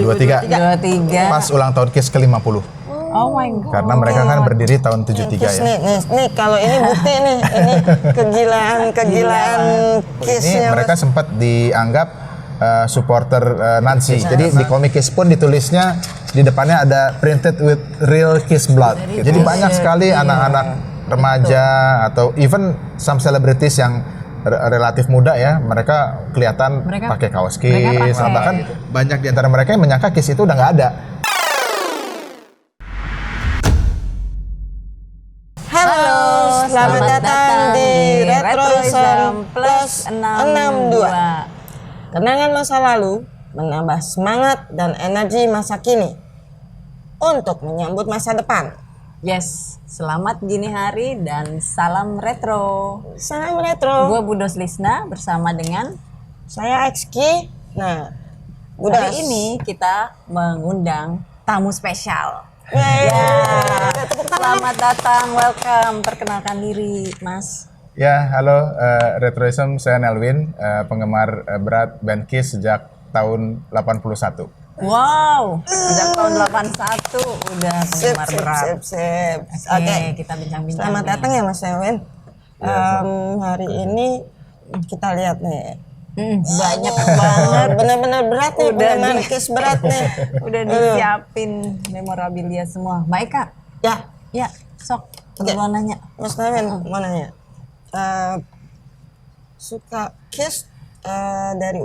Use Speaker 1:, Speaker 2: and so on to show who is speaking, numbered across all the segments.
Speaker 1: 2023.
Speaker 2: 23.
Speaker 1: Pas ulang tahun Kiss ke-50.
Speaker 2: Oh my god.
Speaker 1: Karena mereka kan berdiri tahun 73
Speaker 3: Kiss
Speaker 1: ya.
Speaker 3: nih, kalau ini bukti nih, ini kegilaan
Speaker 1: Ini
Speaker 3: Kissnya.
Speaker 1: mereka sempat dianggap supporter Nazi. Jadi di komik Kiss pun ditulisnya di depannya ada printed with real Kiss blood. Jadi banyak sekali anak-anak remaja atau even some celebrities yang relatif muda ya, mereka kelihatan pakai kaos Kiss. Bahkan banyak di antara mereka yang menyangka Kiss itu udah nggak ada.
Speaker 3: Halo, selamat datang di Retroism Plus 62. Kenangan masa lalu menambah semangat dan energi masa kini untuk menyambut masa depan.
Speaker 2: Yes, selamat dini hari dan salam retro.
Speaker 3: Salam retro.
Speaker 2: Gue Budos Lisna bersama dengan
Speaker 3: Saya Exki. Nah,
Speaker 2: hari ini kita mengundang tamu spesial. Selamat datang, welcome. Perkenalkan diri, Mas.
Speaker 1: Ya, halo Retroism, saya Nelwin, penggemar berat band Kiss sejak tahun 81.
Speaker 2: Wow, sejak tahun 81 udah penggemar berat.
Speaker 3: Sip.
Speaker 2: Oke, kita bincang-bincang.
Speaker 3: Selamat datang ya Mas Nelwin. Hari ini kita lihat nih. Banyak banget, benar-benar berat nih, penggemar Kiss berat nih.
Speaker 2: Udah disiapin memorabilia semua. Baik Kak. Ya, sok. Duluan nanya.
Speaker 3: Mas Nelwin mau nanya. Suka Kiss dari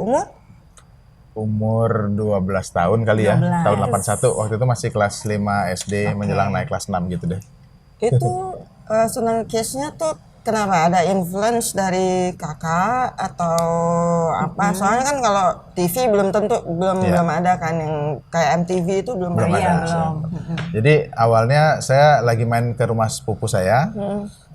Speaker 1: Umur 12 tahun kali ya,
Speaker 2: 12.
Speaker 1: tahun 81. Waktu itu masih kelas 5 SD, menjelang naik kelas 6 gitu deh.
Speaker 3: Itu senang Kiss-nya tuh kenapa? Ada influence dari kakak atau apa? Soalnya kan kalau TV belum tentu belum ada kan, yang kayak MTV itu belum ada.
Speaker 1: Jadi awalnya saya lagi main ke rumah sepupu saya.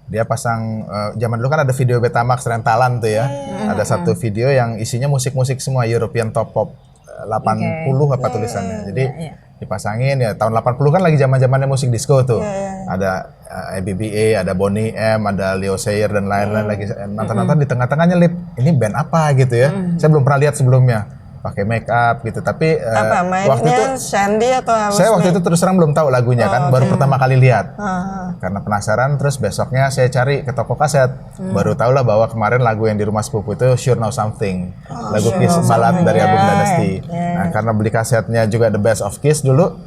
Speaker 1: Dia pasang zaman dulu kan ada video Betamax rentalan tuh ya. Ada satu video yang isinya musik-musik semua European Top Pop 80 apa tulisannya. Jadi dipasangin ya, tahun 80 kan lagi zaman-zamannya musik disco tuh. Ada ABBA, ada Boney M, ada Leo Sayer dan lain-lain lagi nonton-nonton. Di tengah-tengahnya lip, ini band apa gitu ya. Saya belum pernah lihat sebelumnya. Pakai make up gitu, tapi
Speaker 3: waktu itu Shandy atau apa?
Speaker 1: Saya waktu itu terus terang belum tahu lagunya kan, baru pertama kali lihat. Karena penasaran, terus besoknya saya cari ke toko kaset. Baru tahu lah bahwa kemarin lagu yang di rumah sepupu itu Sure Know Something, lagu Kiss ballad dari album Dynasty. Nah, karena beli kasetnya juga The Best of Kiss dulu,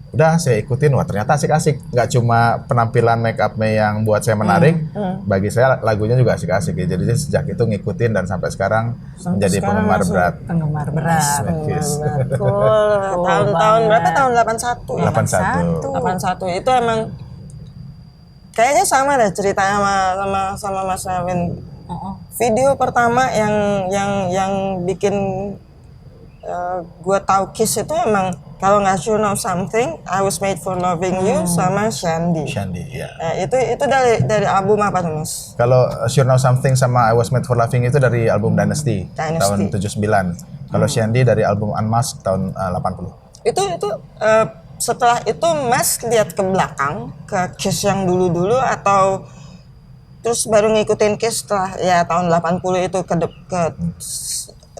Speaker 1: udah saya ikutin. Wah, ternyata asik-asik. Nggak cuma penampilan make upnya yang buat saya menarik, bagi saya lagunya juga asik-asik ya. Jadi sejak itu ngikutin dan sampai sekarang menjadi penggemar berat.
Speaker 2: Penggemar berat.
Speaker 1: Kiss.
Speaker 3: Cool. Tahun berapa? Tahun 81.
Speaker 1: 81.
Speaker 3: Itu emang kayaknya sama deh ceritanya sama Mas Nelwin. Video pertama yang bikin gue tahu Kiss itu emang kalau nggak Sure Know Something, I Was Made for Loving You sama Shandy.
Speaker 1: Ya.
Speaker 3: Itu dari album apa tuh Mas?
Speaker 1: Kalau Sure Know Something sama I Was Made for Loving itu dari album Dynasty. Tahun 79. Kalau Shandy dari album Unmasked tahun 80.
Speaker 3: Itu setelah itu Mas lihat ke belakang ke Kiss yang dulu-dulu atau terus baru ngikutin Kiss setelah ya tahun 80 itu ke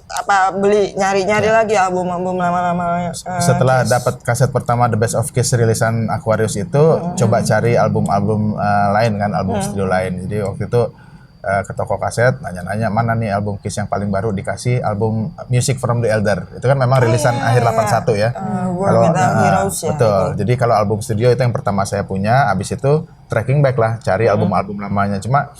Speaker 3: apa beli nyari lagi album-album lama-lama.
Speaker 1: Setelah dapat kaset pertama The Best of Kiss rilisan Aquarius itu, coba cari album-album lain kan, album studio lain. Jadi waktu itu ke toko kaset nanya-nanya mana nih album Kiss yang paling baru, dikasih album Music from the Elder. Itu kan memang rilisan akhir 81 ya. Kalau
Speaker 3: Heroes ya.
Speaker 1: Betul. Jadi kalau album studio itu yang pertama saya punya, habis itu tracking back lah, cari album-album lamanya. Cuma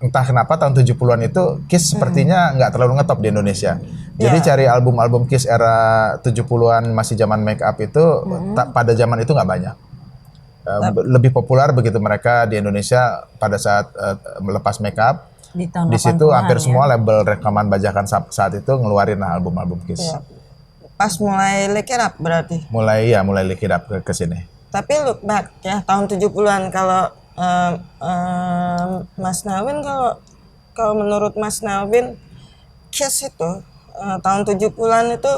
Speaker 1: entah kenapa tahun 70-an itu Kiss sepertinya nggak terlalu ngetop di Indonesia. Jadi cari album-album Kiss era 70-an masih zaman make up itu pada zaman itu nggak banyak. Lebih populer begitu mereka di Indonesia pada saat melepas make up. Di situ hampir semua label rekaman bajakan saat itu ngeluarin album-album Kiss.
Speaker 3: Pas mulai Lick It Up berarti?
Speaker 1: Mulai Lick It Up ke sini.
Speaker 3: Tapi look back ya tahun 70-an kalau Mas Nelwin, kalau menurut Mas Nelwin Kiss itu tahun 70-an itu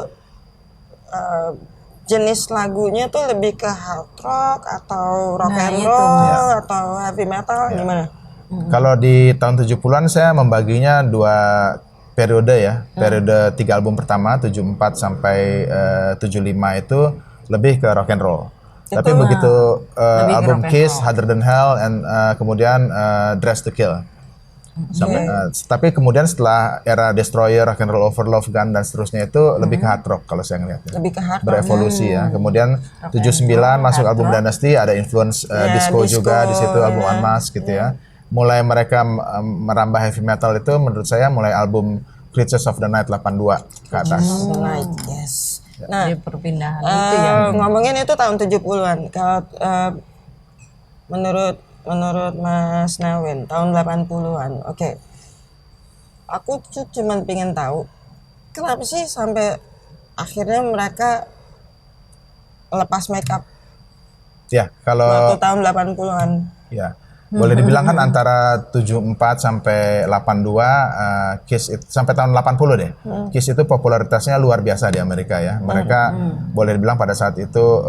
Speaker 3: jenis lagunya tuh lebih ke hard rock atau rock and roll atau heavy metal gimana?
Speaker 1: Kalau di tahun 70-an saya membaginya periode ya, periode 3 album pertama 74 sampai 75 itu lebih ke rock and roll. Tapi begitu album Kiss, Harder Than Hell, and kemudian Dress to Kill. Sampai, tapi kemudian setelah era Destroyer, Rock and Roll Over Love Gun dan seterusnya itu lebih ke hard rock kalau saya ngeliatnya.
Speaker 3: Lebih ke hard rock.
Speaker 1: Berevolusi ya. Kemudian 79 masuk album Dynasty, ada influence disco juga di situ, album Unmasked gitu ya. Mulai mereka merambah heavy metal itu menurut saya mulai album Creatures of the Night 82 ke atas.
Speaker 3: Night, yes.
Speaker 2: Nah, di perpindahan itu ya.
Speaker 3: Ngomongin itu tahun 70-an. Kalau menurut Mas Nawin tahun 80-an. Oke. Aku cuma pengen tahu kenapa sih sampai akhirnya mereka lepas make up
Speaker 1: Ya, kalau
Speaker 3: waktu tahun 80-an.
Speaker 1: ya. Boleh dibilang kan antara 74 sampai 82 Kiss itu sampai tahun 80 deh. Kiss itu popularitasnya luar biasa di Amerika ya. Mereka boleh dibilang pada saat itu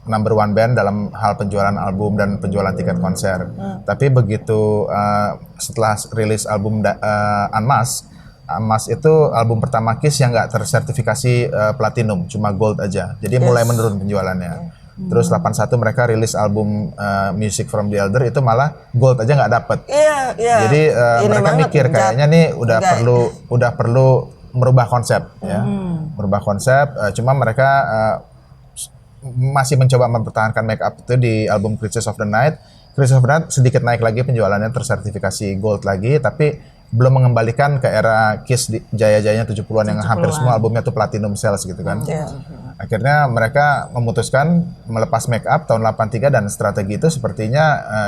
Speaker 1: number one band dalam hal penjualan album dan penjualan tiket konser. Tapi begitu setelah rilis album Unmasked itu album pertama Kiss yang nggak tersertifikasi platinum, cuma gold aja. Jadi mulai menurun penjualannya. Terus 81 mereka rilis album Music from the Elder itu malah gold aja nggak dapet.
Speaker 3: Iya.
Speaker 1: Jadi mereka mikir kayaknya nih udah perlu merubah konsep ya. Merubah konsep. Cuma mereka masih mencoba mempertahankan make up itu di album Creatures of the Night. Creatures of the Night sedikit naik lagi penjualannya tersertifikasi gold lagi, tapi belum mengembalikan ke era Kiss jaya-jayanya 70-an yang hampir semua albumnya tuh platinum sales gitu kan. Akhirnya mereka memutuskan melepas make up tahun 83 dan strategi itu sepertinya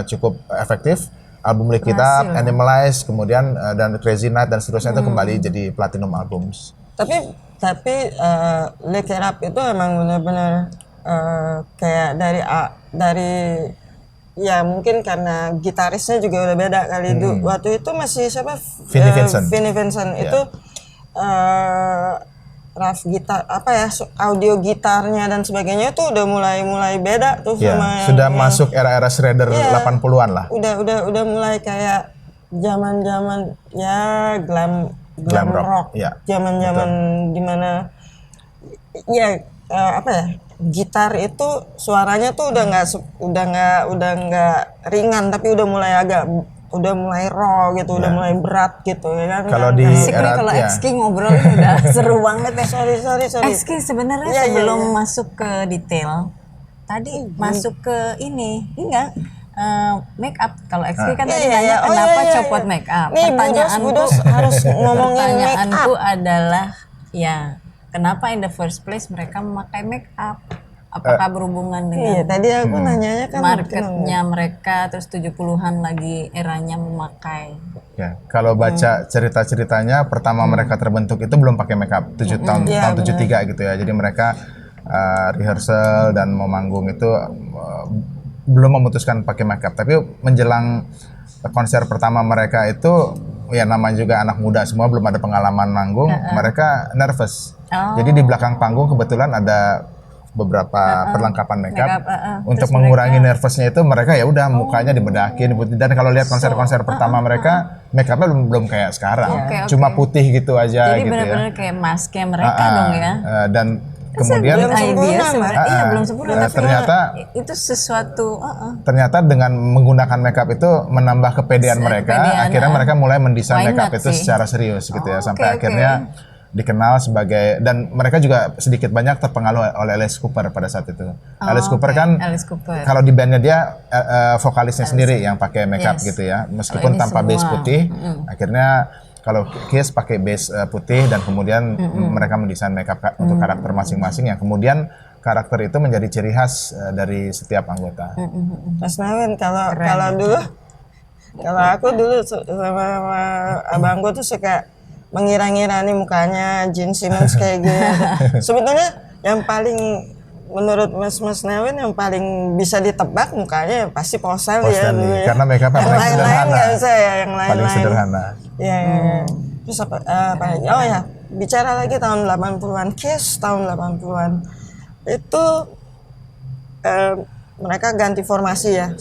Speaker 1: cukup efektif. Album Lick It Up, Animalize, kemudian dan Crazy Night dan seterusnya itu kembali jadi platinum albums.
Speaker 3: Tapi Lick It Up itu emang benar-benar kayak dari ya mungkin karena gitarisnya juga udah beda kali. Waktu itu masih siapa? Vinnie Vincent itu rough gitar audio gitarnya dan sebagainya itu udah mulai beda tuh sama
Speaker 1: sudah masuk era-era shredder 80-an lah.
Speaker 3: Udah mulai kayak zaman-zaman ya glam rock. Zaman-zaman dimana ya gitar itu suaranya tuh udah nggak ringan tapi udah mulai raw gitu, udah mulai berat gitu ya kan.
Speaker 1: Kalau di era
Speaker 2: kalau XK ngobrol udah seru banget ya.
Speaker 3: Sorry.
Speaker 2: XK sebenarnya sebelum masuk ke detail, tadi masuk ke enggak make up. Kalau XK kan tadi nanya kenapa copot make up. Pertanyaanku
Speaker 3: harus ngomongin make up.
Speaker 2: Adalah ya kenapa in the first place mereka memakai make up? Apakah berhubungan dengan
Speaker 3: tadi aku nanyanya kan
Speaker 2: marketnya mereka, terus 70-an lagi eranya memakai.
Speaker 1: Ya, kalau baca cerita-ceritanya pertama mereka terbentuk itu belum pakai make up, tahun 73 gitu ya. Jadi mereka rehearsal dan mau manggung itu belum memutuskan pakai make up. Tapi menjelang konser pertama mereka itu ya namanya juga anak muda semua belum ada pengalaman manggung, mereka nervous. Jadi di belakang panggung kebetulan ada beberapa perlengkapan makeup untuk mengurangi nervousnya itu mereka ya udah mukanya dibedakin dan kalau lihat konser-konser pertama mereka makeupnya belum kayak sekarang, cuma putih gitu aja.
Speaker 2: Jadi
Speaker 1: gitu
Speaker 2: benar-benar kayak masknya mereka dong ya.
Speaker 1: Dan kemudian
Speaker 2: belum sempurna tapi
Speaker 1: ternyata
Speaker 2: itu sesuatu
Speaker 1: ternyata dengan menggunakan makeup itu menambah kepedean mereka. Akhirnya mereka mulai mendesain makeup itu secara serius gitu ya sampai akhirnya dikenal sebagai, dan mereka juga sedikit banyak terpengaruh oleh Alice Cooper pada saat itu. Alice Cooper kan kalau di bandnya dia vokalisnya sendiri yang pakai makeup gitu ya, meskipun tanpa base putih. Akhirnya kalau Kiss pakai base putih dan kemudian mereka mendesain makeup untuk karakter masing-masing yang kemudian karakter itu menjadi ciri khas dari setiap anggota.
Speaker 3: Mas Nawin, kalau aku dulu sama abangku tuh suka mengira-ngira nih mukanya Gene Simmons kayak gitu. Sebetulnya yang paling menurut Mas Nawin yang paling bisa ditebak mukanya pasti Paul Stanley ya dulu ya.
Speaker 1: Karena make up paling sederhana.
Speaker 3: Nggak usah ya, yang lain-lain.
Speaker 1: Paling sederhana.
Speaker 3: Ya. Terus apa lagi? Oh ya, bicara lagi tahun 80-an, Kiss tahun 80-an. Itu mereka ganti formasi ya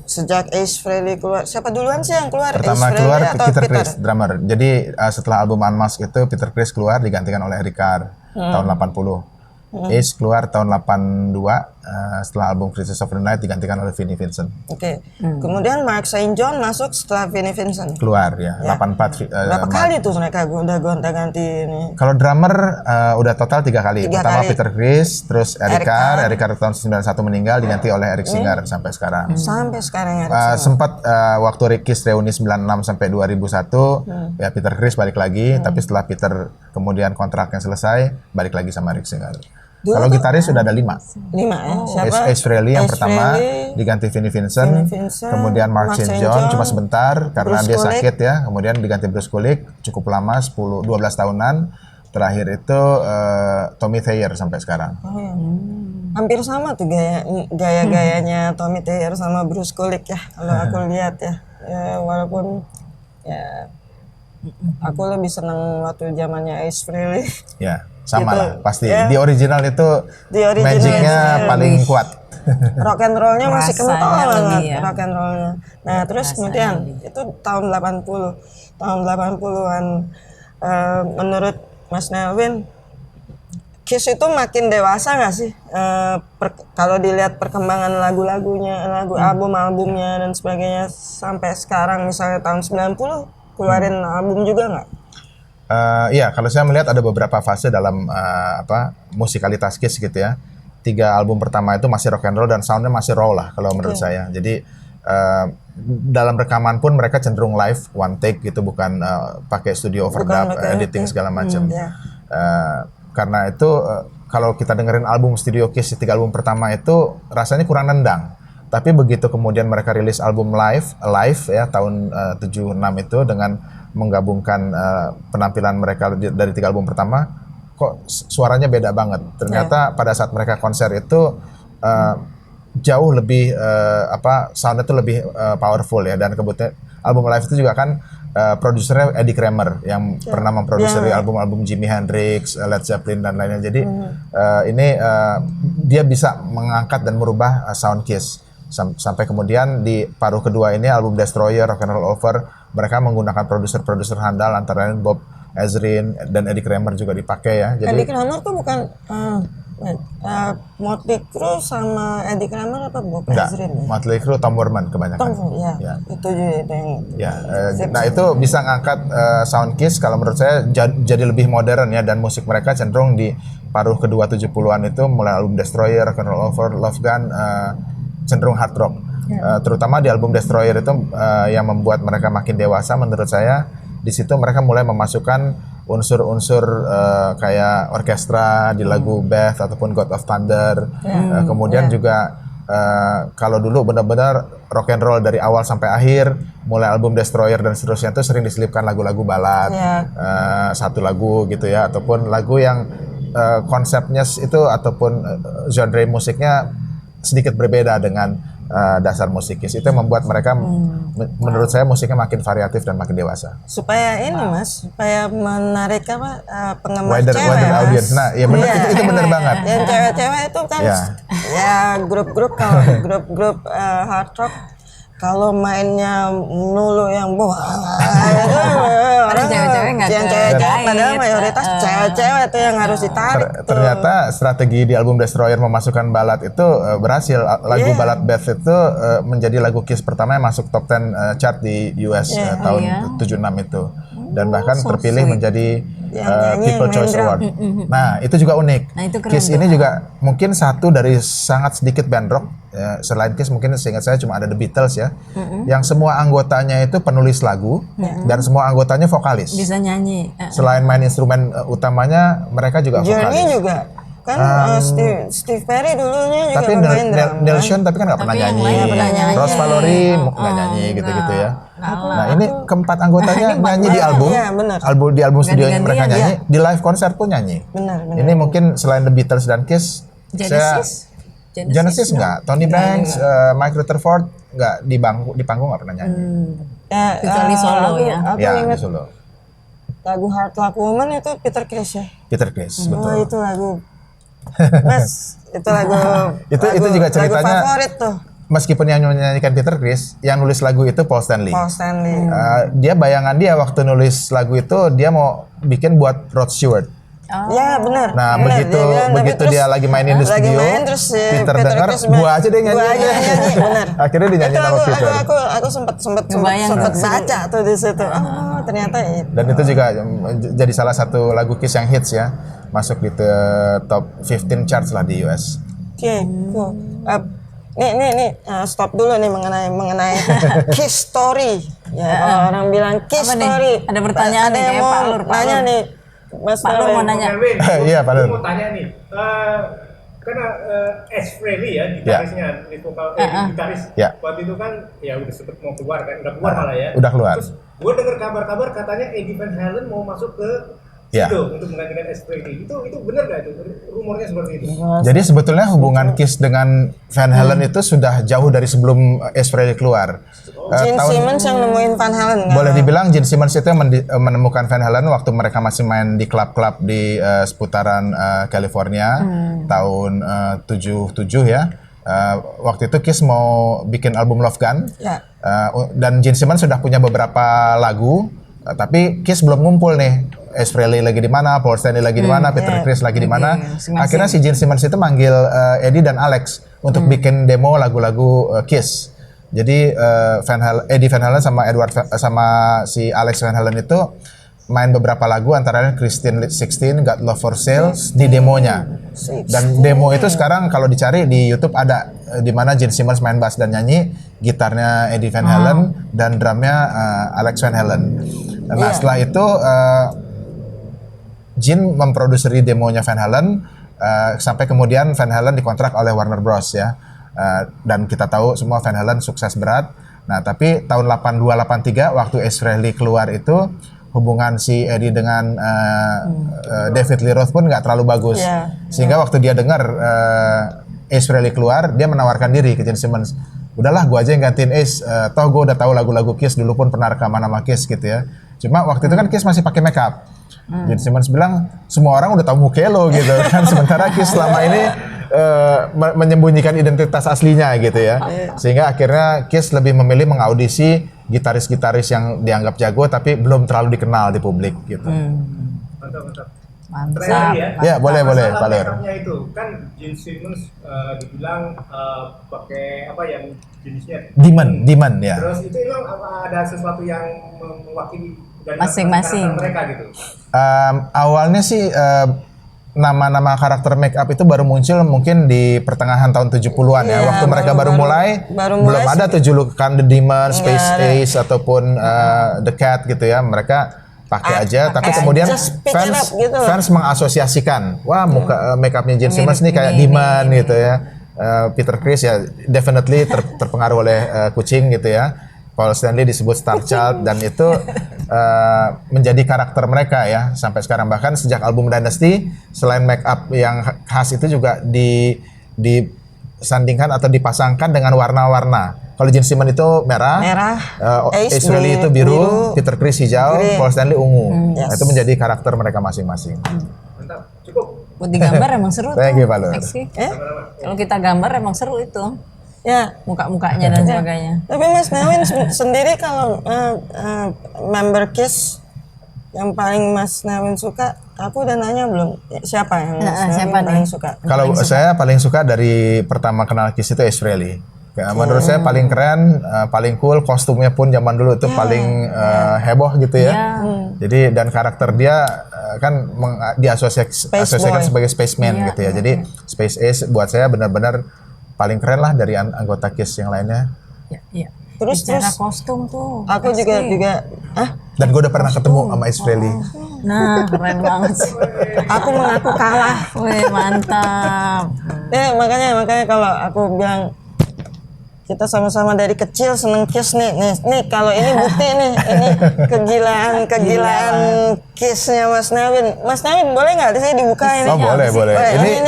Speaker 3: sejak Ace Frehley keluar. Siapa duluan sih yang keluar?
Speaker 1: Pertama
Speaker 3: Ace
Speaker 1: keluar
Speaker 3: Frehley atau
Speaker 1: Peter Criss, drummer. Jadi setelah album Unmasked itu Peter Criss keluar digantikan oleh Eric Carr tahun 80. Ace keluar tahun 82 setelah album Crisis of the Night digantikan oleh Vinnie Vincent.
Speaker 3: Oke. Kemudian Mark St. John masuk setelah Vinnie Vincent.
Speaker 1: Keluar ya, 84.
Speaker 3: Berapa kali tuh mereka udah gonta-ganti ini?
Speaker 1: Kalau drummer udah total 3 kali. Pertama
Speaker 3: kali.
Speaker 1: Peter Criss, terus Eric Carr tahun 91 meninggal diganti oleh Eric Singer sampai sekarang.
Speaker 3: Sampai sekarang ya.
Speaker 1: Sempat waktu Kiss reuni 96 sampai 2001 ya Peter Criss balik lagi, tapi setelah Peter kemudian kontraknya selesai balik lagi sama Eric Singer. Kalau gitaris sudah ada 5.
Speaker 3: 5 ya. Siapa?
Speaker 1: Ace Frehley yang
Speaker 3: Ace
Speaker 1: pertama
Speaker 3: Frehley,
Speaker 1: diganti Vinnie Vincent, kemudian Mark St. John cuma sebentar karena
Speaker 3: Bruce
Speaker 1: dia
Speaker 3: Kulick.
Speaker 1: sakit ya, kemudian diganti Bruce Kulick cukup lama 12 tahunan. Terakhir itu Tommy Thayer sampai sekarang.
Speaker 3: Oh, iya. Hampir sama tuh gaya-gayanya Tommy Thayer sama Bruce Kulick ya kalau aku lihat ya. Ya walaupun ya aku lebih senang waktu zamannya Ace Frehley.
Speaker 1: Ya, sama
Speaker 3: Gitu.
Speaker 1: lah pasti.
Speaker 3: Ya.
Speaker 1: Di original itu
Speaker 3: Di original
Speaker 1: magicnya
Speaker 3: itu
Speaker 1: paling kuat.
Speaker 3: Rock and rollnya masih
Speaker 2: Rasanya
Speaker 3: kental
Speaker 2: lebih
Speaker 3: banget
Speaker 2: ya.
Speaker 3: rock and rollnya. Nah terus kemudian itu tahun 80-an menurut Mas Nelvin, Kiss itu makin dewasa nggak sih? Kalau dilihat perkembangan lagu-lagunya, album-albumnya dan sebagainya sampai sekarang misalnya tahun 90 keluarin album juga nggak?
Speaker 1: Iya, kalau saya melihat ada beberapa fase dalam musikalitas Kiss gitu ya. 3 album pertama itu masih rock and roll dan soundnya masih raw lah kalau menurut saya. Jadi dalam rekaman pun mereka cenderung live, one take gitu, bukan pakai studio overdub, editing segala macam. Karena itu kalau kita dengerin album studio Kiss 3 album pertama itu rasanya kurang nendang. Tapi begitu kemudian mereka rilis album live ya tahun 76 itu dengan menggabungkan penampilan mereka dari 3 album pertama, kok suaranya beda banget. Ternyata pada saat mereka konser itu jauh lebih soundnya itu lebih powerful ya, dan kebetulan album live itu juga kan produsernya Eddie Kramer yang pernah memproduksi album-album Jimi Hendrix, Led Zeppelin dan lainnya. Jadi ini dia bisa mengangkat dan merubah sound Kiss sampai kemudian di paruh kedua ini album Destroyer, Rock and Roll Over, mereka menggunakan produser-produser handal antara lain Bob Ezrin dan Eddie Kramer juga dipakai ya. Jadi
Speaker 3: Eddie Kramer tuh bukan Motley Crue sama Eddie Kramer apa Bob Ezrin?
Speaker 1: Motley Crue, Tom Werman kebanyakan.
Speaker 3: Ya. Itu juga itu yang.
Speaker 1: Ya, nah itu bisa ngangkat sound Kiss kalau menurut saya jadi lebih modern ya, dan musik mereka cenderung di paruh kedua 70-an itu mulai album Destroyer, Rock and Roll Over, Love Gun cenderung hard rock. Terutama di album Destroyer itu yang membuat mereka makin dewasa menurut saya. Di situ mereka mulai memasukkan unsur-unsur kayak orkestra di lagu Beth ataupun God of Thunder. Kemudian juga kalau dulu benar-benar rock and roll dari awal sampai akhir, mulai album Destroyer dan seterusnya itu sering diselipkan lagu-lagu balad, satu lagu gitu ya, ataupun lagu yang konsepnya itu ataupun genre musiknya sedikit berbeda dengan dasar musik Kiss. Itu yang membuat mereka menurut saya musiknya makin variatif dan makin dewasa.
Speaker 3: Supaya ini Mas, supaya menarik penggemar
Speaker 1: Wider
Speaker 3: cewek Mas.
Speaker 1: audience. Nah, ya benar, itu benar banget.
Speaker 3: Yang cewek-cewek itu kan ya grup-grup kalau grup-grup hard rock kalau mainnya melulu yang orang
Speaker 2: cewek-cewek nggak
Speaker 3: yang cewek-cewek padahal mayoritas cewek-cewek itu yang harus ditarik.
Speaker 1: Ternyata strategi di album Destroyer memasukkan balad itu berhasil. Lagu balad Beth itu menjadi lagu Kiss pertama yang masuk top 10 chart di US tahun 76 itu, dan bahkan terpilih menjadi People Choice Award. Nah itu juga unik. Kiss ini juga mungkin satu dari sangat sedikit band rock selain Kiss, mungkin seingat saya cuma ada The Beatles ya, yang semua anggotanya itu penulis lagu dan semua anggotanya vokalis.
Speaker 2: Bisa nyanyi.
Speaker 1: Selain main instrumen utamanya, mereka juga vokalis.
Speaker 3: Journey juga kan Steve Perry dulunya juga
Speaker 1: tapi Neil Schon tapi kan nggak pernah nyanyi. Ross Valory nggak nyanyi gitu-gitu ya. Nah ini keempat anggotanya nyanyi di album, di album studionya mereka nyanyi, di live konser pun nyanyi. Ini mungkin selain The Beatles dan Kiss, Genesis nggak, Tony Banks, Mike Rutherford nggak di panggung nggak pernah nyanyi.
Speaker 2: Kecuali solo ya.
Speaker 3: Aku ingat
Speaker 1: solo.
Speaker 3: Lagu Hard Luck Woman itu Peter Criss ya.
Speaker 1: Peter Criss, betul.
Speaker 3: Itu lagu Mas, itu lagu
Speaker 1: Itu juga ceritanya.
Speaker 3: lagu favorit tuh.
Speaker 1: Meskipun yang menyanyikan Peter Criss, yang nulis lagu itu Paul Stanley.
Speaker 3: Paul Stanley.
Speaker 1: Dia bayangan dia waktu nulis lagu itu dia mau bikin buat Rod Stewart.
Speaker 3: Ya benar.
Speaker 1: Nah
Speaker 3: benar.
Speaker 1: begitu dia lagi mainin di
Speaker 3: lagi
Speaker 1: studio,
Speaker 3: main, terus si
Speaker 1: Peter dengar,
Speaker 3: Criss bilang,
Speaker 1: gua aja deh nyanyi.
Speaker 3: Gua aja nyanyi, benar.
Speaker 1: Akhirnya dinyanyi
Speaker 3: Itu
Speaker 1: sama Peter.
Speaker 3: aku sempat
Speaker 2: Kebayang.
Speaker 3: baca tuh di situ. Oh ternyata itu.
Speaker 1: Dan itu juga jadi salah satu lagu Kiss yang hits ya, masuk di top 15 charts lah di US.
Speaker 3: Oke, cool. Nih, stop dulu nih mengenai Kiss Story. Ya, kalau orang bilang Kiss
Speaker 2: Apa nih?
Speaker 3: Story.
Speaker 2: Ada pertanyaan
Speaker 3: ada
Speaker 2: nih,
Speaker 3: yang
Speaker 2: kayak
Speaker 3: mau
Speaker 2: Pak Lur, Pak
Speaker 3: nanya
Speaker 2: Lur.
Speaker 3: nih, Mas
Speaker 2: Pak Lur mau nanya.
Speaker 1: Iya, Pak Lur.
Speaker 4: Mau tanya nih, karena Ace Frehley ya gitarisnya, gitaris
Speaker 1: Ya.
Speaker 4: waktu itu kan ya udah sempet mau keluar kan, udah keluar malah ya.
Speaker 1: Udah keluar.
Speaker 4: Terus gue dengar kabar-kabar katanya Eddie Van Halen mau masuk ke
Speaker 1: Ya.
Speaker 4: Sido untuk menggantikan Ace Frehley. Itu benar nggak itu? Rumornya seperti itu.
Speaker 1: Jadi sebetulnya hubungan Kiss dengan Van Halen itu sudah jauh dari sebelum Ace Frehley keluar.
Speaker 3: Gene Simmons yang nemuin Van Halen.
Speaker 1: Boleh dibilang Gene Simmons itu yang menemukan Van Halen waktu mereka masih main di klub-klub di seputaran California tahun 77 ya. Waktu itu Kiss mau bikin album Love Gun.
Speaker 3: Ya.
Speaker 1: Dan Gene Simmons sudah punya beberapa lagu, tapi Kiss belum ngumpul nih. Ace Frehley lagi di mana, Paul Stanley lagi di mana, Peter Criss lagi di mana.
Speaker 2: masing-masing.
Speaker 1: Akhirnya si Gene Simmons itu manggil Eddie dan Alex untuk bikin demo lagu-lagu Kiss. Jadi Eddie Van Halen sama si Alex Van Halen itu main beberapa lagu antara lain Christine 16, Got Love for Sale di demonya. Dan demo itu sekarang kalau dicari di YouTube ada di mana Gene Simmons main bass dan nyanyi, gitarnya Eddie Van Halen dan drumnya Alex Van Halen. Nah setelah itu Gene memproduksi demonya Van Halen sampai kemudian Van Halen dikontrak oleh Warner Bros ya. Dan kita tahu semua Van Halen sukses berat. Nah, tapi tahun 82-83 waktu Ace Frehley keluar itu hubungan si Eddie dengan David Lee Roth pun nggak terlalu bagus. Sehingga waktu dia dengar Ace Frehley keluar, dia menawarkan diri ke Gene Simmons. Udahlah, gua aja yang gantiin Ace. Toh gue udah tahu lagu-lagu Kiss, dulu pun pernah rekaman sama Kiss gitu ya. Cuma waktu itu kan Kiss masih pakai makeup. Gene Simmons bilang semua orang udah tahu muka lo gitu kan. Sementara Kiss selama ini menyembunyikan identitas aslinya gitu ya. Sehingga akhirnya Kiss lebih memilih mengaudisi gitaris-gitaris yang dianggap jago tapi belum terlalu dikenal di publik gitu.
Speaker 4: Mantap.
Speaker 2: Mantap.
Speaker 4: Terakhir
Speaker 1: Ya, boleh Pak Lur.
Speaker 4: Masalahnya itu kan Gene Simmons dibilang pakai apa yang jenisnya
Speaker 1: Demand ya.
Speaker 4: Terus itu emang ada sesuatu yang mewakili dari
Speaker 2: Masing-masing.
Speaker 4: karakter mereka gitu.
Speaker 1: Awalnya sih nama-nama karakter make up itu baru muncul mungkin di pertengahan tahun 70-an ya. Waktu mereka baru mulai belum ada tuh julukan The Demon, Space Ace ataupun The Cat gitu ya. Mereka pakai aja, tapi kemudian fans mengasosiasikan, wah muka make upnya Gene Simmons nih kayak Demon gitu ya. Peter Criss ya definitely terpengaruh oleh kucing gitu ya. Paul Stanley disebut Star Child dan itu menjadi karakter mereka ya sampai sekarang. Bahkan sejak album Dynasty selain make up yang khas itu juga disandingkan atau dipasangkan dengan warna-warna. Kalau Gene Simmons itu merah, Ace Frehley itu biru, Peter Criss hijau, Paul Stanley ungu. Nah, itu menjadi karakter mereka masing-masing.
Speaker 4: Mantap, cukup.
Speaker 2: Buat digambar emang seru tuh.
Speaker 1: Thank you, Pak Lur.
Speaker 2: Kalau kita gambar emang seru itu.
Speaker 3: Ya,
Speaker 2: Muka-mukanya dan sebagainya.
Speaker 3: tapi Mas Nawin sendiri kalau member Kiss yang paling Mas Nawin suka, aku udah nanya belum? Siapa yang Mas Nawin paling suka?
Speaker 1: Kalau saya paling suka dari pertama kenal Kiss itu Ace Frehley. Ya, menurut saya paling keren, paling cool, kostumnya pun zaman dulu itu paling heboh gitu ya. Jadi dan karakter dia kan diasosiasikan sebagai spaceman gitu ya. Jadi Space Ace buat saya benar-benar paling keren lah dari anggota Kiss yang lainnya.
Speaker 2: Iya.
Speaker 3: Terus
Speaker 2: Bicara kostum tuh.
Speaker 3: aku juga
Speaker 1: Dan gue udah pernah ketemu sama Ace Frehley.
Speaker 2: Nah, keren banget sih.
Speaker 3: aku mengaku kalah.
Speaker 2: Wih, mantap.
Speaker 3: Ya makanya kalau aku bilang kita sama-sama dari kecil seneng Kiss nih kalau ini bukti nih, ini kegilaan Kissnya Mas Nawin. Mas Nawin boleh nggak sih dibuka ini?
Speaker 1: Oh boleh.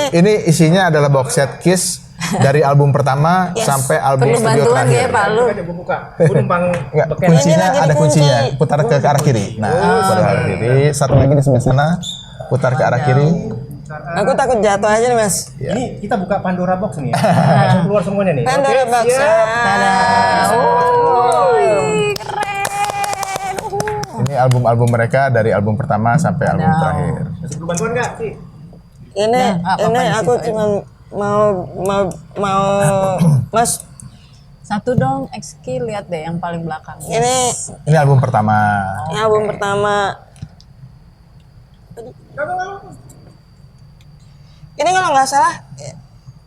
Speaker 1: Ini isinya adalah box set Kiss dari album pertama sampai album
Speaker 2: Perlu
Speaker 1: studio
Speaker 2: bantuan
Speaker 1: terakhir.
Speaker 2: ya Pak Lu.
Speaker 4: Gue buka. Gue numpang
Speaker 1: Enggak,
Speaker 4: beken.
Speaker 1: kuncinya
Speaker 3: Ini lagi
Speaker 1: ada
Speaker 3: dikunci.
Speaker 1: kuncinya. Putar ke arah kiri. Nah, putar ke arah kiri. Satu lagi di sebelah sana. Putar ke arah kiri.
Speaker 3: Aku takut jatuh aja nih Mas.
Speaker 4: Ini kita buka Pandora Box nih. Langsung keluar semuanya nih.
Speaker 3: Pandora Box.
Speaker 4: siap.
Speaker 2: Keren.
Speaker 1: Ini album-album mereka dari album pertama sampai album terakhir.
Speaker 4: Masih perlu bantuan nggak sih?
Speaker 3: Ini aku cuma mau Mas,
Speaker 2: Satu dong, XQ lihat deh yang paling belakang.
Speaker 1: Ini album pertama.
Speaker 3: ini album pertama. Ini kalau nggak salah,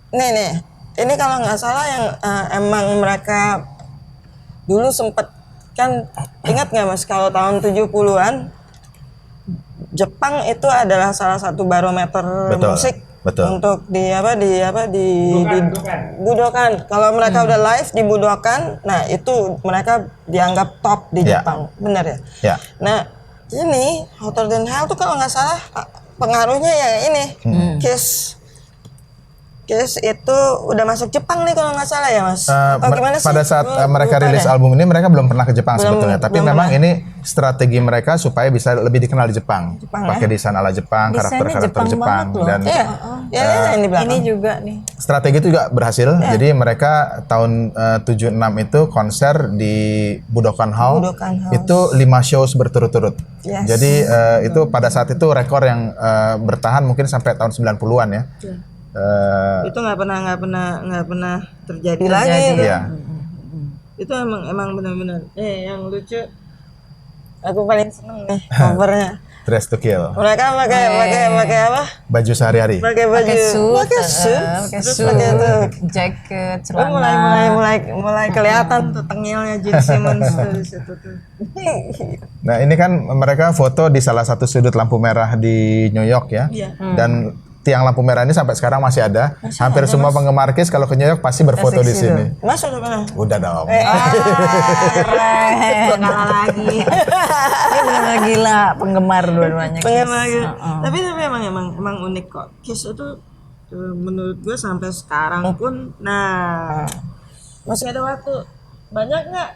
Speaker 3: nih, ini kalau nggak salah yang emang mereka dulu sempet kan, ingat nggak Mas kalau tahun 70-an Jepang itu adalah salah satu barometer musik untuk di Budokan. Kalau mereka udah live di Budokan, nah itu mereka dianggap top di Jepang, benar ya?
Speaker 1: Ya.
Speaker 3: Nah ini Hotter Than Hell tuh kalau nggak salah pengaruhnya yang ini Kiss itu udah masuk Jepang nih kalau nggak salah ya Mas? Gimana sih?
Speaker 1: Pada saat mereka rilis album ini mereka belum pernah ke Jepang sebetulnya, tapi memang ini strategi mereka supaya bisa lebih dikenal di Jepang. Pakai desain ala Jepang, karakter-karakter Jepang dan
Speaker 2: Ini juga nih.
Speaker 1: strategi itu juga berhasil. Jadi mereka tahun 76 itu konser di Budokan Hall. Itu 5 shows berturut-turut. Jadi itu pada saat itu rekor yang bertahan mungkin sampai tahun 90-an ya.
Speaker 3: Itu nggak pernah terjadi lagi.
Speaker 1: Iya.
Speaker 3: Itu emang benar-benar. Yang lucu, aku paling seneng nih covernya.
Speaker 1: Dress to Kill.
Speaker 3: Mereka pakai apa?
Speaker 1: Baju sehari-hari.
Speaker 3: Pakai baju.
Speaker 2: Pakai suit,
Speaker 3: Terus pakai tuh
Speaker 2: jaket, celana.
Speaker 3: mulai kelihatan tuh tengilnya Gene Simmons tuh di situ tuh.
Speaker 1: Nah ini kan mereka foto di salah satu sudut lampu merah di New York ya. Dan tiang lampu merah ini sampai sekarang masih ada. Hampir semua penggemar Kiss kalau ke New York pasti berfoto di sini.
Speaker 3: Mas udah pernah?
Speaker 1: Udah dong.
Speaker 2: Keren.
Speaker 3: Kalah lagi.
Speaker 2: Ini benar gila penggemar dua-duanya.
Speaker 3: Penggemar gitu. Tapi emang unik kok. Kiss itu menurut gue sampai sekarang pun, nah masih ada waktu. Banyak nggak?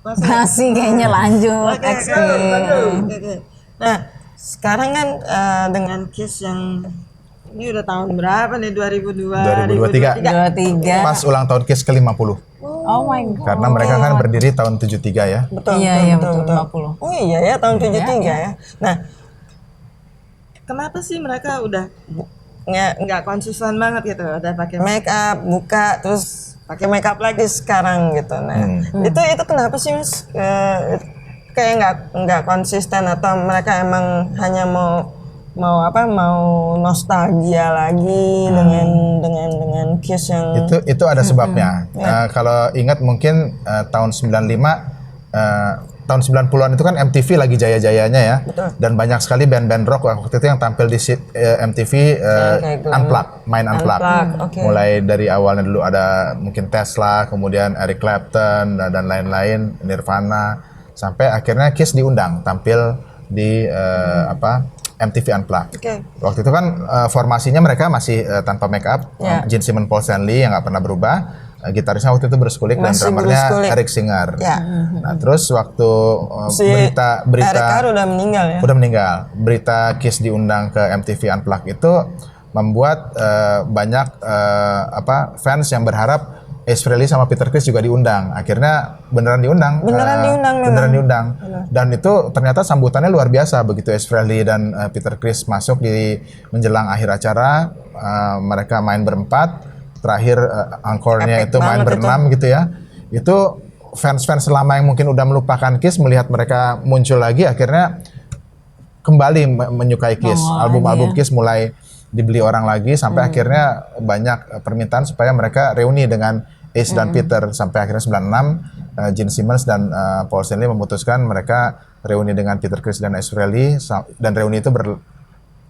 Speaker 2: Masih kayaknya lanjut. XQ.
Speaker 3: Nah sekarang kan dengan Kiss yang ini udah tahun berapa nih?
Speaker 1: 2023.
Speaker 2: 23.
Speaker 1: Pas ulang tahun Kiss ke-50.
Speaker 2: Oh my god.
Speaker 1: Karena mereka kan berdiri tahun 73 ya.
Speaker 3: Betul.
Speaker 2: Betul. 50.
Speaker 3: Oh iya ya, tahun 73 ya. Nah, kenapa sih mereka udah nggak konsisten banget gitu? Udah pakai make up, buka, terus pakai make up lagi sekarang gitu. Nah, itu kenapa sih Mas? Kayak nggak konsisten, atau mereka emang hanya mau nostalgia lagi dengan Kiss yang
Speaker 1: itu ada sebabnya. Kalau ingat mungkin tahun 95 tahun 90-an itu kan MTV lagi jaya-jayanya ya. Dan banyak sekali band-band rock waktu itu yang tampil di MTV main Unplugged. Mulai dari awalnya dulu ada mungkin Tesla, kemudian Eric Clapton dan lain-lain, Nirvana, sampai akhirnya Kiss diundang tampil di MTV Unplugged. Waktu itu kan formasinya mereka masih tanpa make up. Gene Simmons, Paul Stanley yang nggak pernah berubah. Gitarisnya waktu itu Bruce Kulick dan drummernya Eric Singer. Nah terus waktu berita
Speaker 3: Eric udah meninggal ya.
Speaker 1: Udah meninggal. Berita Kiss diundang ke MTV Unplugged itu membuat banyak fans yang berharap Ace Frehley sama Peter Criss juga diundang. Akhirnya beneran diundang. Beneran diundang. Dan itu ternyata sambutannya luar biasa begitu Ace Frehley dan Peter Criss masuk di menjelang akhir acara. Mereka main berempat. Terakhir encore-nya itu main berenam gitu ya. Itu fans-fans lama yang mungkin udah melupakan Kiss melihat mereka muncul lagi, akhirnya kembali menyukai Kiss. Album-album Kiss mulai dibeli orang lagi sampai akhirnya banyak permintaan supaya mereka reuni dengan Ace dan Peter, sampai akhirnya 96 Gene Simmons dan Paul Stanley memutuskan mereka reuni dengan Peter Criss dan Ace Frehley, dan reuni itu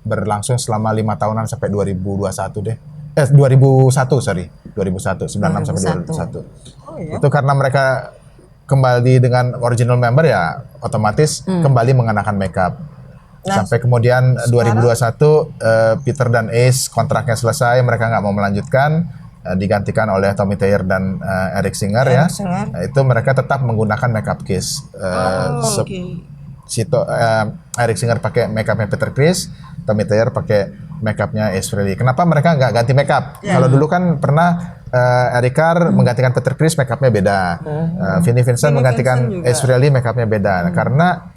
Speaker 1: berlangsung selama 5 tahunan sampai 2021 deh. 2001 96 sampai 2001. Itu karena mereka kembali dengan original member ya otomatis kembali mengenakan makeup. Sampai kemudian 2021 Peter dan Ace kontraknya selesai, mereka nggak mau melanjutkan, digantikan oleh Tommy Thayer dan Eric Singer ya. Nah, itu mereka tetap menggunakan makeup Kiss. Eric Singer pakai makeupnya Peter Criss, Tommy Thayer pakai makeupnya Ace Frehley. Kenapa mereka nggak ganti makeup? Kalau dulu kan pernah Eric Carr menggantikan Peter Criss, makeupnya beda. Vinnie Vincent menggantikan Ace Frehley, makeupnya beda. Karena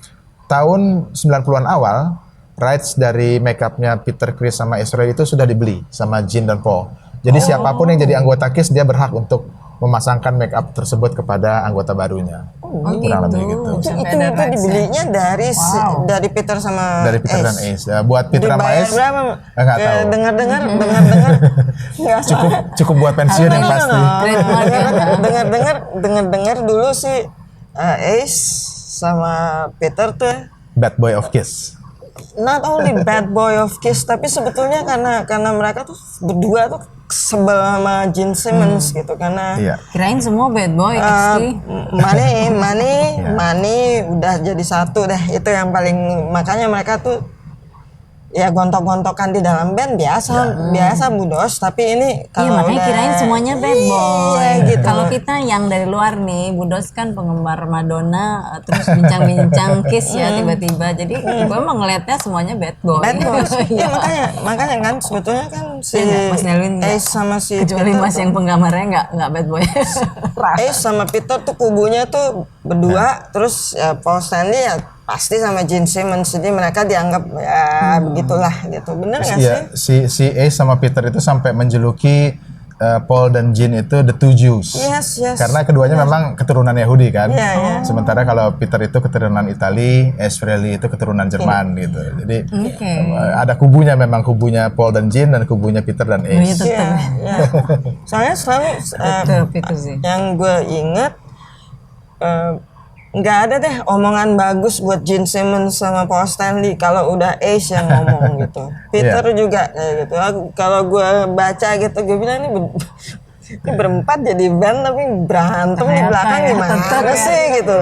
Speaker 1: tahun 90-an awal, rights dari makeupnya Peter Criss sama Ace Frehley itu sudah dibeli sama Gene dan Paul. Jadi siapapun yang jadi anggota Kiss, dia berhak untuk memasangkan make up tersebut kepada anggota barunya. Kurang lebih gitu.
Speaker 3: Itu dibelinya dari Peter sama
Speaker 1: Dari Peter dan Ace. Ya, buat Peter sama
Speaker 3: dibayar
Speaker 1: Ace,
Speaker 3: berapa?
Speaker 1: nggak tahu.
Speaker 3: Dengar-dengar
Speaker 1: Cukup buat pensiun yang pasti.
Speaker 3: dengar dulu sih Ace sama Peter tuh
Speaker 1: Bad Boy of Kiss.
Speaker 3: not only bad boy of Kiss, tapi sebetulnya karena mereka tuh berdua tuh sebel sama Gene Simmons gitu, karena
Speaker 1: Iya.
Speaker 2: Kirain semua bad boy, XT.
Speaker 3: Money udah jadi satu deh, itu yang paling, makanya mereka tuh ya gontok-gontokan di dalam band biasa budos, tapi ini
Speaker 2: Iya,
Speaker 3: kalau
Speaker 2: makanya
Speaker 3: udah
Speaker 2: kirain semuanya bad boy.
Speaker 3: Iya, gitu.
Speaker 2: Kalau kita yang dari luar nih, Budos kan penggemar Madonna, terus bincang-bincang Kiss ya tiba-tiba. Jadi gue emang ngeliatnya semuanya bad boy.
Speaker 3: bad boys.
Speaker 2: Iya.
Speaker 3: Iya, makanya kan sebetulnya kan si
Speaker 2: Iya, Mas Nelwin nggak.
Speaker 3: Ace sama si
Speaker 2: Kecuali
Speaker 3: Peter
Speaker 2: Mas
Speaker 3: tuh-
Speaker 2: yang penggemarnya nggak bad boy.
Speaker 3: Ace sama Peter tuh kubunya tuh berdua, terus ya Paul Stanley ya pasti sama Gene Simmons, jadi mereka dianggap ya begitulah gitu, bener nggak
Speaker 1: Iya,
Speaker 3: sih?
Speaker 1: si Ace sama Peter itu sampai menjuluki Paul dan Gene itu the two Jews.
Speaker 3: Yes.
Speaker 1: Karena keduanya memang keturunan Yahudi kan.
Speaker 3: Iya, iya.
Speaker 1: Sementara kalau Peter itu keturunan Itali, Ace Frehley itu keturunan Jerman gitu. Jadi
Speaker 2: Oke.
Speaker 1: ada kubunya, memang kubunya Paul dan Gene dan kubunya Peter dan
Speaker 2: Iya,
Speaker 1: Ace.
Speaker 2: tetep.
Speaker 3: Iya. Soalnya selalu
Speaker 2: Tetep itu sih.
Speaker 3: yang gue inget nggak ada deh omongan bagus buat Gene Simmons sama Paul Stanley kalau udah Ace yang ngomong gitu. Peter juga kayak gitu. Kalau gue baca gitu, gue bilang ini berempat jadi band tapi berantem di
Speaker 2: Ternyata
Speaker 3: belakang
Speaker 2: ya,
Speaker 3: gimana
Speaker 2: tetep ya.
Speaker 3: sih gitu.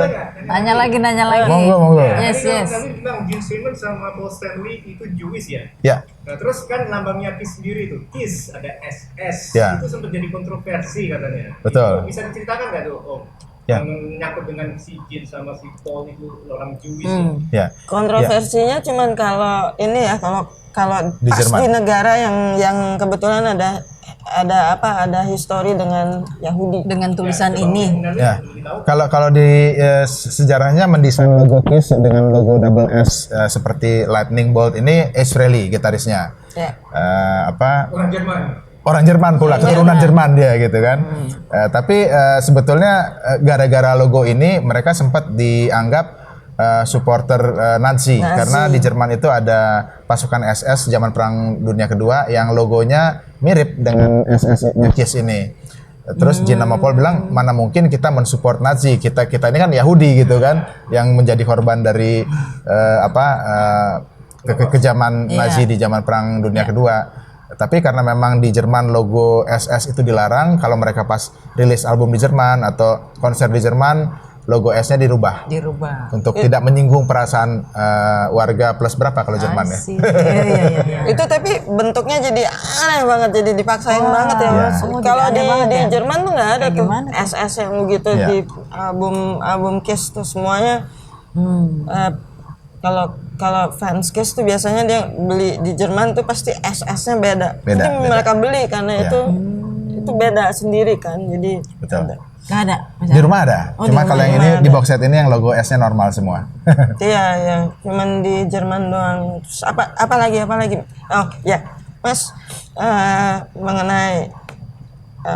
Speaker 2: Nanya lagi.
Speaker 1: Monggo.
Speaker 2: Yes.
Speaker 4: Kami bilang Gene Simmons sama Paul Stanley itu Jewish ya.
Speaker 1: Ya.
Speaker 4: Nah terus kan lambangnya Kiss sendiri itu Kiss ada SS,
Speaker 1: Ya.
Speaker 4: itu sempat jadi kontroversi katanya.
Speaker 1: Betul.
Speaker 4: Itu bisa diceritakan nggak tuh Om?
Speaker 1: Ya.
Speaker 4: Yang menyangkut dengan si Gene sama si Paul itu orang Jewish.
Speaker 1: Ya.
Speaker 3: Kontroversinya cuman kalau ini ya, kalau
Speaker 1: Di
Speaker 3: pas
Speaker 1: Jerman.
Speaker 3: di negara yang kebetulan ada histori dengan Yahudi.
Speaker 2: Dengan tulisan ini.
Speaker 1: Ya, kalau di sejarahnya mendesain logo Kiss dengan logo double S seperti lightning bolt ini Ace Frehley gitarisnya.
Speaker 3: Ya.
Speaker 4: Orang Jerman.
Speaker 1: Orang Jerman pula, keturunan Jerman dia gitu kan. Tapi sebetulnya gara-gara logo ini mereka sempat dianggap supporter Nazi karena di Jerman itu ada pasukan SS zaman Perang Dunia Kedua yang logonya mirip dengan SS-nya Kiss ini. Terus Gene sama Paul bilang mana mungkin kita mensupport Nazi, kita ini kan Yahudi gitu kan, yang menjadi korban dari kekejaman Nazi di zaman Perang Dunia Kedua. Tapi karena memang di Jerman logo SS itu dilarang, kalau mereka pas rilis album di Jerman atau konser di Jerman, logo S-nya dirubah untuk tidak menyinggung perasaan warga plus berapa kalau Jerman ya.
Speaker 2: Iya.
Speaker 3: Itu tapi bentuknya jadi aneh banget, jadi dipaksain banget ya Mas.
Speaker 2: Oh,
Speaker 3: Kalau
Speaker 2: jadi aneh banget
Speaker 3: di
Speaker 2: ya?
Speaker 3: Jerman tuh nggak ada tuh
Speaker 2: gimana tuh?
Speaker 3: SS yang begitu
Speaker 1: Iya.
Speaker 3: di album Kiss tuh semuanya. Kalau fans Kiss tuh biasanya dia beli di Jerman tuh pasti SS-nya beda.
Speaker 1: Beda.
Speaker 3: Mereka beli karena
Speaker 1: Iya.
Speaker 3: itu beda sendiri kan. Jadi
Speaker 1: Betul.
Speaker 2: Nggak ada.
Speaker 1: Di rumah ada. Cuma kalau yang ini di box set ini yang logo S-nya normal semua.
Speaker 3: iya ya, cuman di Jerman doang. Terus apa lagi? Oh ya, Mas, mengenai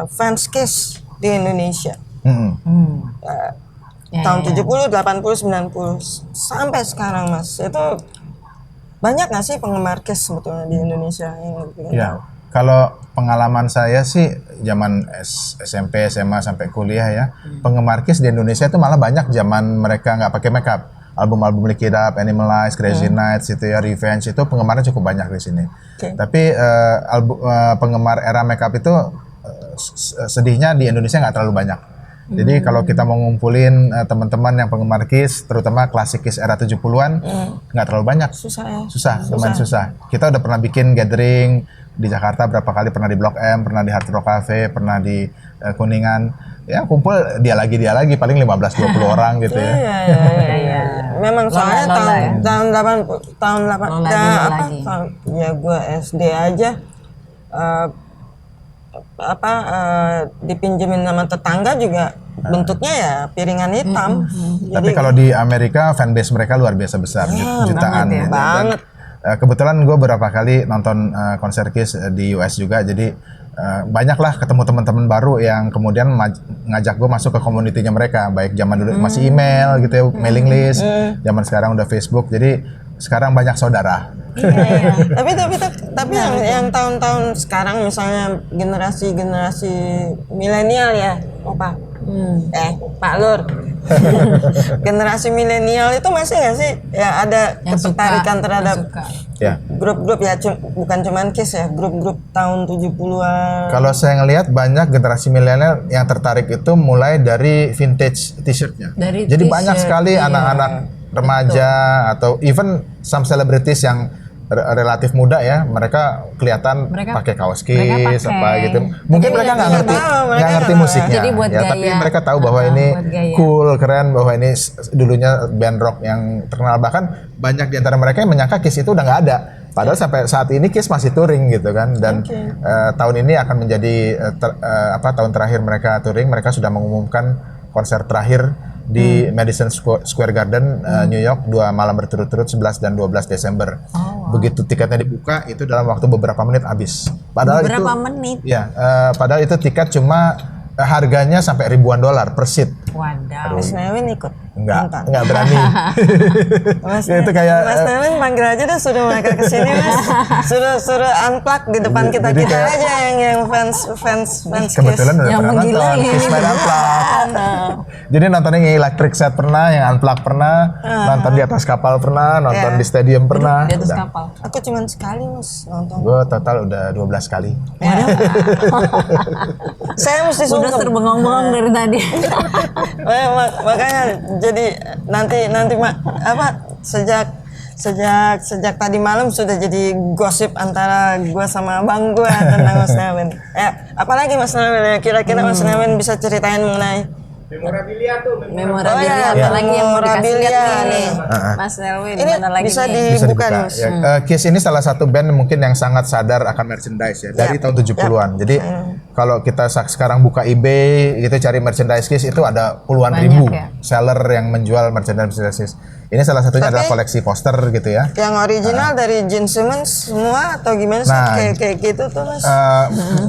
Speaker 3: fans Kiss di Indonesia. Tahun 70, 80, 90 sampai sekarang Mas, itu banyak nggak sih penggemar Kiss sebetulnya di Indonesia yang pengen
Speaker 1: Ya,
Speaker 3: tahu?
Speaker 1: kalau pengalaman saya sih zaman SMP, SMA sampai kuliah ya, penggemar Kiss di Indonesia itu malah banyak zaman mereka nggak pakai makeup. Album-album Lick It Up, Animalize, Crazy Nights itu ya, Revenge itu penggemarnya cukup banyak di sini.
Speaker 3: Oke.
Speaker 1: Tapi penggemar era makeup itu sedihnya di Indonesia nggak terlalu banyak. Jadi kalau kita mau ngumpulin teman-teman yang penggemar Kiss, terutama klasik Kiss era 70-an, nggak terlalu banyak.
Speaker 3: Susah ya.
Speaker 1: Lumayan susah. Kita udah pernah bikin gathering di Jakarta berapa kali, pernah di Blok M, pernah di Hard Rock Cafe, pernah di Kuningan. ya kumpul dia lagi paling 15-20 orang gitu ya.
Speaker 3: Iya. Memang soalnya
Speaker 2: Lola ya?
Speaker 3: tahun 80 tahun 8
Speaker 2: Lola
Speaker 3: ya,
Speaker 2: juga
Speaker 3: apa
Speaker 2: lagi.
Speaker 3: ya gue SD aja dipinjemin sama tetangga juga bentuknya ya piringan hitam.
Speaker 1: Tapi kalau di Amerika fanbase mereka luar biasa besar, jutaan
Speaker 2: banget ya,
Speaker 1: gitu.
Speaker 3: banget.
Speaker 1: Dan, kebetulan gue beberapa kali nonton konser Kiss di US juga, jadi banyaklah ketemu teman-teman baru yang kemudian ngajak gue masuk ke komunitinya mereka, baik zaman dulu masih email gitu ya, mailing list, zaman sekarang udah Facebook, jadi sekarang banyak saudara.
Speaker 3: Tapi yang tahun-tahun sekarang misalnya generasi milenial ya, Opa. Pak Lur. Generasi milenial itu masih nggak sih ya ada
Speaker 2: Yang
Speaker 3: ketertarikan
Speaker 2: suka,
Speaker 3: terhadap
Speaker 2: yang suka.
Speaker 1: Ya.
Speaker 3: grup-grup ya bukan cuman Kiss ya, grup-grup tahun 70-an.
Speaker 1: Kalau saya ngelihat banyak generasi milenial yang tertarik itu mulai dari vintage t-shirtnya.
Speaker 2: Dari
Speaker 1: Jadi
Speaker 2: t-shirt,
Speaker 1: banyak sekali anak-anak remaja atau even some celebrities yang relatif muda ya, mereka kelihatan
Speaker 2: Mereka-
Speaker 1: pakai kaos
Speaker 2: mereka
Speaker 1: Kiss
Speaker 2: pakai.
Speaker 1: apa gitu. Mungkin
Speaker 3: Tapi
Speaker 1: mereka nggak
Speaker 3: nggak
Speaker 1: ngerti,
Speaker 3: tahu, mereka
Speaker 1: nggak ngerti
Speaker 3: nggak-
Speaker 1: musiknya.
Speaker 2: Jadi buat
Speaker 1: ya, tapi
Speaker 2: gaya.
Speaker 1: mereka tahu bahwa ini
Speaker 2: Buat gaya.
Speaker 1: cool, keren, bahwa ini dulunya band rock yang terkenal. Bahkan banyak di antara mereka yang menyangka Kiss itu udah nggak ada. Padahal sampai saat ini Kiss masih touring gitu kan, dan tahun ini akan menjadi tahun terakhir mereka touring. Mereka sudah mengumumkan konser terakhir di Madison Square Garden, New York, 2 malam berturut-turut 11 dan 12 Desember. Begitu tiketnya dibuka itu dalam waktu beberapa menit habis. Padahal
Speaker 2: Beberapa
Speaker 1: itu,
Speaker 2: menit?
Speaker 1: Ya, padahal itu tiket cuma harganya sampai ribuan dolar per seat.
Speaker 2: Wadaw.
Speaker 3: Mas Nevin ikut.
Speaker 1: Enggak berani.
Speaker 3: Mas,
Speaker 1: Ya, itu kayak
Speaker 3: Mas Nevin panggil aja deh, suruh mereka kesini Mas. Suruh unplug di depan kita
Speaker 1: Jadi kayak-
Speaker 3: aja yang fans
Speaker 1: Kebetulan
Speaker 3: Kiss.
Speaker 1: udah
Speaker 2: Yang
Speaker 1: pernah
Speaker 2: menggila
Speaker 1: nonton
Speaker 2: ya.
Speaker 1: Kiss main Unplugged. Jadi nontonnya yang Electric Set pernah, yang Unplugged pernah, nonton di atas kapal pernah, nonton di stadium pernah.
Speaker 2: Di atas kapal.
Speaker 3: Aku cuman sekali Mas nonton.
Speaker 1: Gue total udah 12 kali.
Speaker 3: Saya mesti
Speaker 2: Udah
Speaker 3: sungkem.
Speaker 2: terbengong-bengong dari tadi.
Speaker 3: Makanya jadi nanti sejak tadi malam sudah jadi gosip antara gua sama abang gua tentang Mas Nevin. Apalagi Mas Nevin ya, kira-kira Mas Nevin bisa ceritain mengenai
Speaker 4: Memorabilia tuh,
Speaker 2: Memorabilia,
Speaker 3: Oh, ya,
Speaker 2: apa lagi yang mau dikasih lihat
Speaker 3: memorabilia.
Speaker 2: nih? Mas Nelwin,
Speaker 3: ini
Speaker 2: mana lagi
Speaker 3: bisa
Speaker 2: nih?
Speaker 1: Bisa
Speaker 3: dibuka
Speaker 1: dibuka.
Speaker 3: nih Mas.
Speaker 1: Ya, Kiss ini salah satu band mungkin yang sangat sadar akan merchandise ya dari tahun 70-an. Jadi kalau kita sekarang buka eBay gitu cari merchandise Kiss itu ada puluhan
Speaker 2: Banyak
Speaker 1: ribu
Speaker 2: ya.
Speaker 1: seller yang menjual merchandise Kiss. Ini salah satunya adalah koleksi poster gitu ya.
Speaker 3: Yang original dari Gene Simmons semua atau gimana sih?
Speaker 1: Nah,
Speaker 3: kayak gitu tuh Mas.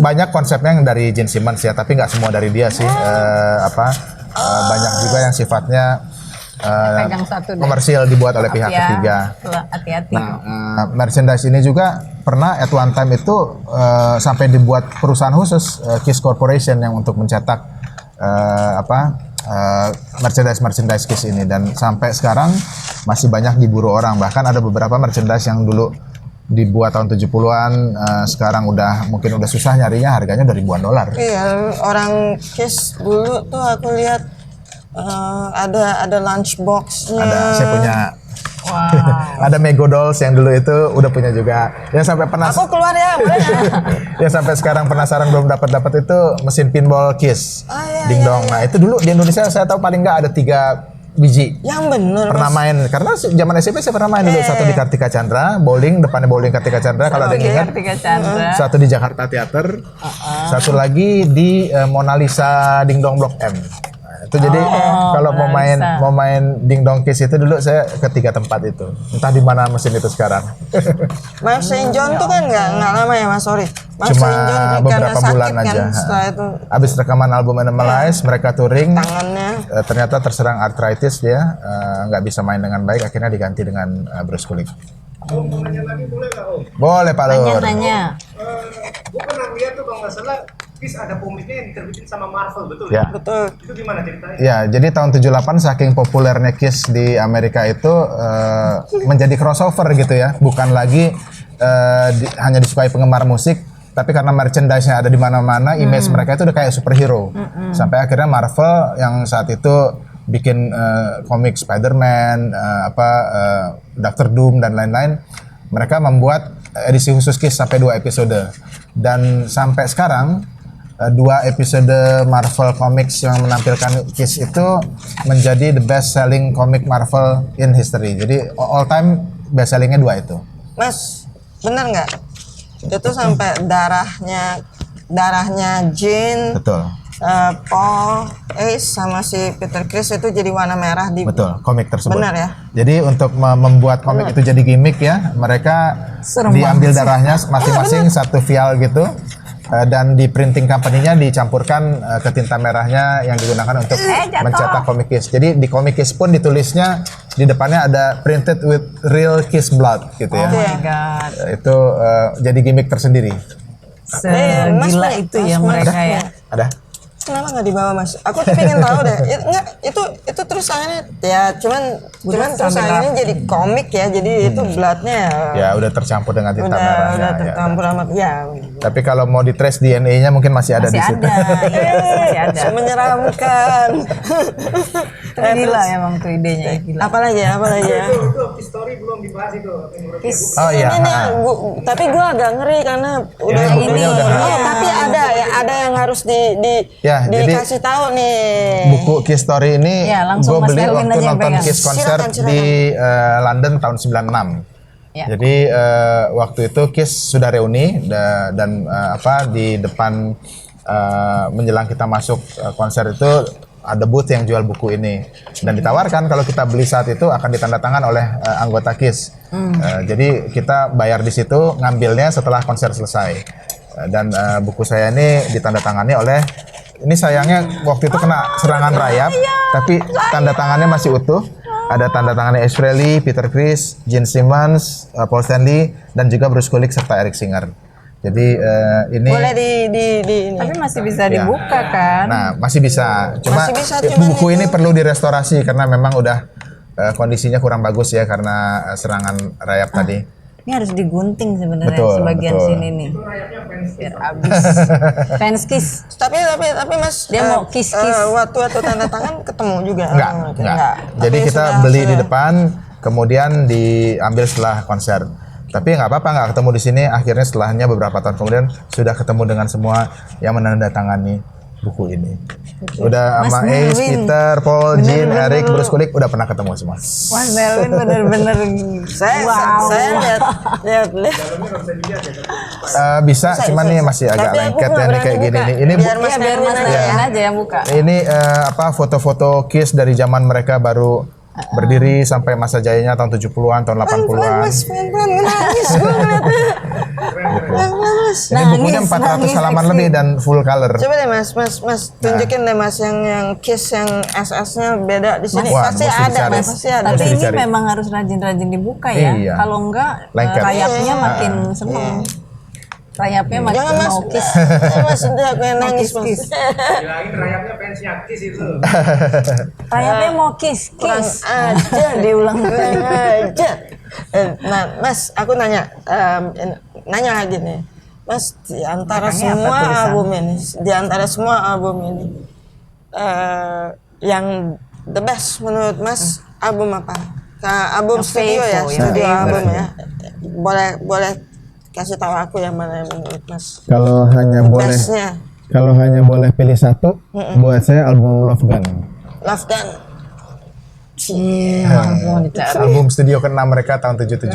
Speaker 1: Banyak konsepnya yang dari Gene Simmons ya, tapi nggak semua dari dia sih. Banyak juga yang sifatnya
Speaker 2: Pegang satu deh.
Speaker 1: komersil dibuat oleh pihak
Speaker 2: Ya,
Speaker 1: ketiga.
Speaker 2: hati-hati.
Speaker 1: Nah, merchandise ini juga pernah at one time itu sampai dibuat perusahaan khusus Kiss Corporation yang untuk mencetak merchandise Kiss ini, dan sampai sekarang masih banyak diburu orang. Bahkan ada beberapa merchandise yang dulu dibuat tahun 70-an sekarang mungkin udah susah nyarinya, harganya udah ribuan dolar.
Speaker 3: Iya, orang Kiss dulu tuh aku lihat ada lunchbox-nya.
Speaker 1: Saya punya ada Mego Dolls yang dulu itu udah punya juga. Yang sampai
Speaker 3: Aku keluar ya, boleh ya?
Speaker 1: yang sampai sekarang penasaran belum dapat itu mesin pinball Kiss.
Speaker 3: iya,
Speaker 1: Ding dong. Nah, itu dulu di Indonesia saya tahu paling nggak ada 3 biji.
Speaker 3: Yang bener
Speaker 1: Pernah
Speaker 3: Mas.
Speaker 1: main karena zaman SMP saya pernah main dulu, satu di Kartika Chandra, bowling, depannya bowling Kartika Chandra kalau ada yang ingat.
Speaker 2: Kartika Chandra.
Speaker 1: Satu di Jakarta Theater. Satu lagi di Mona Lisa Ding Dong Blok M. Itu jadi kalau mau main Ding Dong Kiss itu dulu saya ke 3 tempat itu. Entah di mana mesin itu sekarang.
Speaker 3: Mas Saint John tuh kan nggak lama ya Mas, sorry. Mas
Speaker 1: Cuma
Speaker 3: Saint John karena
Speaker 1: beberapa
Speaker 3: sakit
Speaker 1: bulan
Speaker 3: kan,
Speaker 1: aja.
Speaker 3: setelah itu
Speaker 1: Habis rekaman album Animalize, mereka touring.
Speaker 3: tangannya.
Speaker 1: Ternyata terserang arthritis dia, nggak bisa main dengan baik. Akhirnya diganti dengan Bruce Kulick.
Speaker 4: Om, mau nanya lagi boleh nggak Om?
Speaker 1: Boleh Pak Lur.
Speaker 2: Tanya.
Speaker 4: Gue pernah lihat tuh kalau nggak salah Kiss ada komiknya yang diterbitin sama Marvel, betul
Speaker 1: Ya.
Speaker 3: Betul.
Speaker 4: Itu gimana ceritanya?
Speaker 1: Ya, jadi tahun 78 saking populernya Kiss di Amerika itu menjadi crossover gitu ya. Bukan lagi hanya disukai penggemar musik, tapi karena merchandise-nya ada di mana-mana, image mereka itu udah kayak superhero. Sampai akhirnya Marvel yang saat itu bikin komik Spider-Man, Dr. Doom dan lain-lain, mereka membuat edisi khusus Kiss sampai 2 episode. Dan sampai sekarang dua episode Marvel Comics yang menampilkan Kiss itu menjadi the best selling comic Marvel in history. Jadi all time best sellingnya dua itu.
Speaker 3: Mas, bener nggak? Itu sampai darahnya Jean,
Speaker 1: Betul.
Speaker 3: Paul, Ace sama si Peter Chris itu jadi warna merah di.
Speaker 1: Betul, komik tersebut.
Speaker 3: Benar ya?
Speaker 1: Jadi untuk membuat komik itu jadi gimmick ya, mereka
Speaker 2: Serem
Speaker 1: diambil darahnya masing-masing satu vial gitu. Dan di printing company-nya dicampurkan ke tinta merahnya yang digunakan untuk mencetak komik Kiss. Jadi di komik Kiss pun ditulisnya di depannya ada printed with real Kiss blood gitu ya.
Speaker 2: Oh my god.
Speaker 1: Itu jadi gimmick tersendiri.
Speaker 2: Segila itu ya mereka ya.
Speaker 1: Ada?
Speaker 3: Kenapa nggak dibawa Mas? Aku pengen tahu deh. Itu terus akhirnya ya cuman terus akhirnya jadi komik ya. Jadi itu bloodnya
Speaker 1: Ya udah tercampur dengan tinta merahnya.
Speaker 3: udah
Speaker 1: Ya.
Speaker 3: tercampur sama ya.
Speaker 1: Tapi kalau mau di trace DNA-nya mungkin masih ada
Speaker 2: Masih
Speaker 1: di situ.
Speaker 2: ada, iya, masih ada.
Speaker 3: Menyeramkan.
Speaker 2: Itu gila emang tuh idenya gila.
Speaker 3: Apalagi ya?
Speaker 4: Itu history belum dibahas itu.
Speaker 1: Oh iya.
Speaker 3: Tapi gua agak ngeri karena udah
Speaker 1: bukunya udah.
Speaker 3: tapi ada yang harus
Speaker 1: Ya, jadi
Speaker 3: dikasih tahu nih.
Speaker 1: buku Kiss Story ini
Speaker 2: Ya, langsung
Speaker 1: gue
Speaker 2: Mas
Speaker 1: beli
Speaker 2: Melvin
Speaker 1: waktu
Speaker 2: aja yang
Speaker 1: nonton
Speaker 2: pegang.
Speaker 1: Kiss konser
Speaker 3: Silakan.
Speaker 1: di London tahun 96.
Speaker 2: Ya.
Speaker 1: Jadi waktu itu Kiss sudah reuni dan di depan menjelang kita masuk konser itu ada booth yang jual buku ini dan ditawarkan kalau kita beli saat itu akan ditandatangan oleh anggota Kiss. Jadi kita bayar di situ, ngambilnya setelah konser selesai. Dan buku saya ini ditandatangani oleh, ini sayangnya waktu itu kena serangan rayap, tapi tanda tangannya masih utuh. Ada tanda tangannya Ace Frehley, Peter Criss, Gene Simmons, Paul Stanley, dan juga Bruce Kulick serta Eric Singer. Jadi ini
Speaker 3: Boleh di ini.
Speaker 2: Tapi masih bisa dibuka kan?
Speaker 1: Nah, masih bisa. Cuma
Speaker 3: Masih bisa, cuman
Speaker 1: buku
Speaker 3: itu-
Speaker 1: ini perlu direstorasi karena memang udah kondisinya kurang bagus ya karena serangan rayap tadi.
Speaker 2: Ini harus digunting sebenarnya
Speaker 1: Betul,
Speaker 2: sebagian
Speaker 1: betul.
Speaker 2: sini nih. Biar habis. Fans Kiss.
Speaker 3: Tapi Mas
Speaker 2: Dia mau kiss.
Speaker 3: waktu tanda tangan ketemu juga.
Speaker 1: Enggak. Jadi
Speaker 3: Tapi
Speaker 1: kita
Speaker 3: sudah-
Speaker 1: beli di
Speaker 3: sudah.
Speaker 1: depan, kemudian diambil setelah konser. Tapi nggak apa-apa, nggak ketemu di sini. Akhirnya setelahnya beberapa tahun kemudian sudah ketemu dengan semua yang menandatangani buku ini. Udah sama
Speaker 2: Mas
Speaker 1: Ace,
Speaker 2: Melvin.
Speaker 1: Peter, Paul, Gene, Eric, Bruce Kulick udah pernah ketemu semua.
Speaker 2: Mas Melvin bener-bener
Speaker 3: Saya lihat.
Speaker 1: Bisa, cuman nih masih agak
Speaker 3: Tapi aku
Speaker 1: lengket ya
Speaker 3: nggak
Speaker 1: nih kayak
Speaker 3: berani
Speaker 1: gini
Speaker 3: buka.
Speaker 1: nih. Ini
Speaker 3: Biar Mas
Speaker 2: biar Mas
Speaker 3: Melvin
Speaker 2: Melvin
Speaker 3: aja
Speaker 2: aja yang buka.
Speaker 1: ini foto-foto Kiss dari zaman mereka baru berdiri sampai masa jayanya tahun 70-an, tahun 80-an.
Speaker 3: Mas pelan-pelan nangis gue ngeliatnya. Mas.
Speaker 1: Ini bukunya 400 halaman lebih dan full color.
Speaker 3: Coba deh Mas tunjukin deh Mas yang Kiss yang SS-nya beda di sini.
Speaker 1: Wah,
Speaker 3: Pasti
Speaker 1: mesti
Speaker 3: ada
Speaker 1: dicari.
Speaker 3: Mas, pasti ada.
Speaker 2: Tapi
Speaker 1: Mesti
Speaker 2: ini
Speaker 1: dicari.
Speaker 2: memang harus rajin-rajin dibuka ya.
Speaker 1: Iya.
Speaker 2: Kalau enggak
Speaker 1: Lengket.
Speaker 2: rayapnya makin seneng. Rayapnya makin
Speaker 3: Jangan Mas.
Speaker 2: mau Kiss.
Speaker 3: Mas udah aku yang nangis Mas.
Speaker 2: kiss.
Speaker 4: Kirain rayapnya fansnya Kiss itu.
Speaker 2: Rayapnya mau Kiss.
Speaker 3: Kurang
Speaker 2: Kiss.
Speaker 3: aja
Speaker 2: Diulang.
Speaker 3: kurang aja. Nah, Mas, aku nanya lagi nih. Mas, di antara
Speaker 2: Belakangnya apa
Speaker 3: semua
Speaker 2: tulisan?
Speaker 3: album ini, yang the best menurut Mas album apa? Album
Speaker 2: Yang
Speaker 3: studio ya,
Speaker 2: favorite,
Speaker 3: studio
Speaker 2: yang
Speaker 3: album
Speaker 1: favorite.
Speaker 3: ya. Boleh kasih tahu aku yang mana yang menurut Mas
Speaker 1: Kalau hanya
Speaker 3: bestnya.
Speaker 1: pilih satu, buat saya album Love Gun.
Speaker 3: Love Gun.
Speaker 2: Mau dicari.
Speaker 1: Album studio ke-6 mereka tahun 77.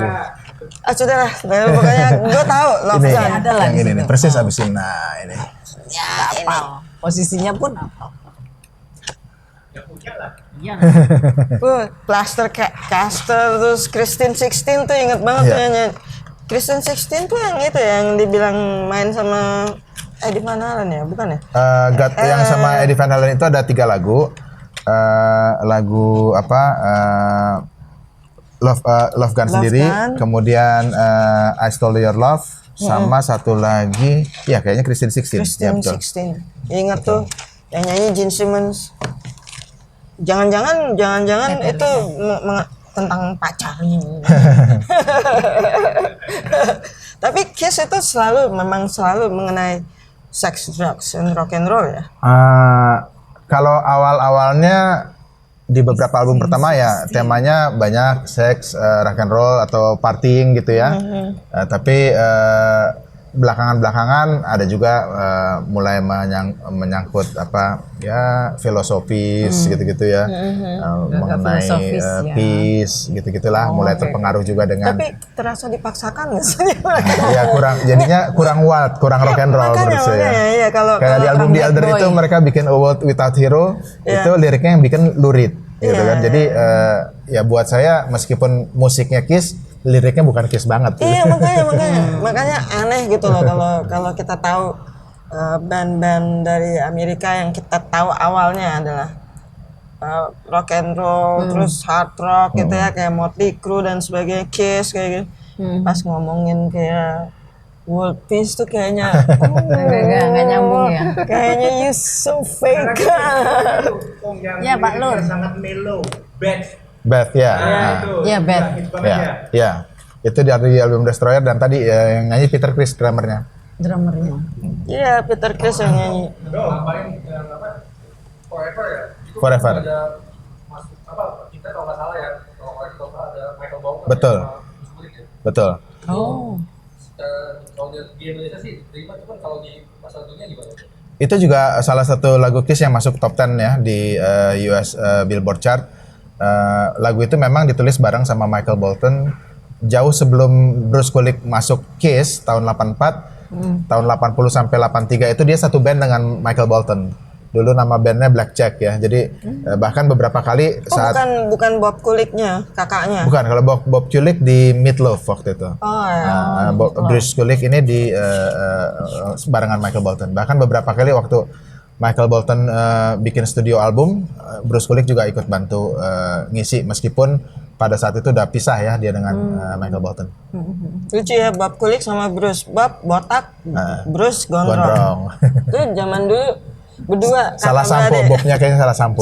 Speaker 3: Sudahlah, pokoknya gue tahu Love
Speaker 1: Ini
Speaker 3: Gun.
Speaker 2: Ada lah
Speaker 1: yang
Speaker 2: di
Speaker 1: ini
Speaker 2: situ.
Speaker 1: nih, persis abis ini. Nah, ini.
Speaker 3: Ya, ini.
Speaker 2: Apal. Posisinya pun apal.
Speaker 3: Caster terus Christine 16 tuh inget banget
Speaker 1: Iya.
Speaker 3: tuh yang Christine 16 tuh yang itu yang dibilang main sama Eddie Van Halen ya, bukan ya?
Speaker 1: Yang sama Eddie Van Halen itu ada 3 lagu. Lagu apa? Love Gun sendiri,
Speaker 3: Gun.
Speaker 1: kemudian I Stole Your Love, sama satu lagi, ya kayaknya Christine 16. Ya,
Speaker 3: Christine
Speaker 1: betul.
Speaker 3: 16. Ingat tuh yang nyanyi Gene Simmons. Jangan-jangan itu tentang pacarnya. Tapi Kiss itu memang selalu mengenai sex, drugs, and rock and roll ya.
Speaker 1: Kalau awal-awalnya di beberapa album pertama ya temanya banyak seks, rock and roll atau partying gitu ya. Tapi belakangan ada juga mulai menyangkut apa ya filosofis gitu-gitu ya, mengenai
Speaker 2: filosofis, ya.
Speaker 1: peace gitu-gitulah, mulai terpengaruh juga dengan.
Speaker 3: Tapi terasa dipaksakan nggak sih?
Speaker 1: Ya jadinya kurang wild, kurang rock and roll menurut saya.
Speaker 3: Iya, kalau
Speaker 1: Kayak di album The Elder
Speaker 2: Bad Boy.
Speaker 1: itu mereka bikin A World Without Hero, itu liriknya yang bikin lurid gitu kan. Jadi ya buat saya meskipun musiknya Kiss, liriknya bukan Kiss banget.
Speaker 3: Iya, makanya aneh gitu loh kalau kita tahu band-band dari Amerika yang kita tahu awalnya adalah rock and roll, terus hard rock gitu ya, kayak Motley Crue dan sebagainya, Kiss kayak gitu. Pas ngomongin kayak world peace tuh kayaknya
Speaker 2: Nggak nyambung ya.
Speaker 3: kayaknya you so fake.
Speaker 2: Ya, Pak Lur.
Speaker 4: Sangat mellow,
Speaker 1: Beth ya.
Speaker 2: Iya, Beth.
Speaker 1: Ya. Itu dari album Destroyer dan tadi yang nyanyi Peter Criss drummernya.
Speaker 2: Drummernya.
Speaker 3: Iya, Peter Criss yang nyanyi.
Speaker 4: Kemarin yang apa? Forever ya. Itu
Speaker 1: Forever.
Speaker 4: Ada masuk apa? Kita kalau nggak salah ya. Kalau ada Michael Bolton.
Speaker 1: Betul.
Speaker 4: sama Bruce Kulick ya.
Speaker 1: Betul.
Speaker 2: Oh.
Speaker 4: Kalau di Indonesia sih terima, cuman kalau di pasar dunia gimana?
Speaker 1: Itu juga salah satu lagu Kiss yang masuk top 10 ya di US Billboard chart. Lagu itu memang ditulis bareng sama Michael Bolton jauh sebelum Bruce Kulick masuk Kiss tahun 84. Tahun 80 sampai 83 itu dia satu band dengan Michael Bolton. Dulu nama bandnya Blackjack ya. Jadi bahkan beberapa kali saat
Speaker 3: Bukan Bob Kulicknya, kakaknya.
Speaker 1: bukan, kalau Bob Kulick di Meatloaf waktu itu.
Speaker 3: Oh ya.
Speaker 1: Bruce Kulick ini di barengan Michael Bolton. Bahkan beberapa kali waktu Michael Bolton bikin studio album, Bruce Kulick juga ikut bantu ngisi meskipun pada saat itu udah pisah ya dia dengan Michael Bolton.
Speaker 3: Lucu ya, Bob Kulick sama Bruce. Bob botak, Bruce gondrong.
Speaker 1: Gondrong.
Speaker 3: Itu zaman dulu berdua.
Speaker 1: Salah
Speaker 3: kakak
Speaker 1: sampo,
Speaker 3: beradik.
Speaker 1: Bobnya kayaknya salah sampo.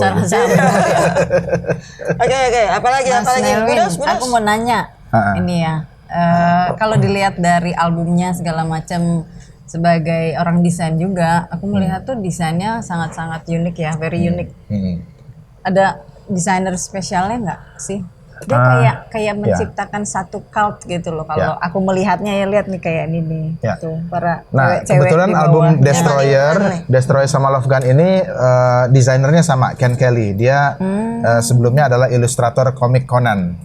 Speaker 3: Oke, apalagi
Speaker 2: Mas Melvin, aku mau nanya ini ya, kalau dilihat dari albumnya segala macam, sebagai orang desain juga, aku melihat tuh desainnya sangat-sangat unik ya, very unik. Ada desainer spesialnya nggak sih? Dia kayak menciptakan satu cult gitu loh. Kalau aku melihatnya ya, lihat nih kayak ini nih, tuh para
Speaker 1: Nah,
Speaker 2: cewek
Speaker 1: kebetulan
Speaker 2: di bawah.
Speaker 1: album Destroyer sama Love Gun ini desainernya sama Ken Kelly. Dia sebelumnya adalah ilustrator komik Conan.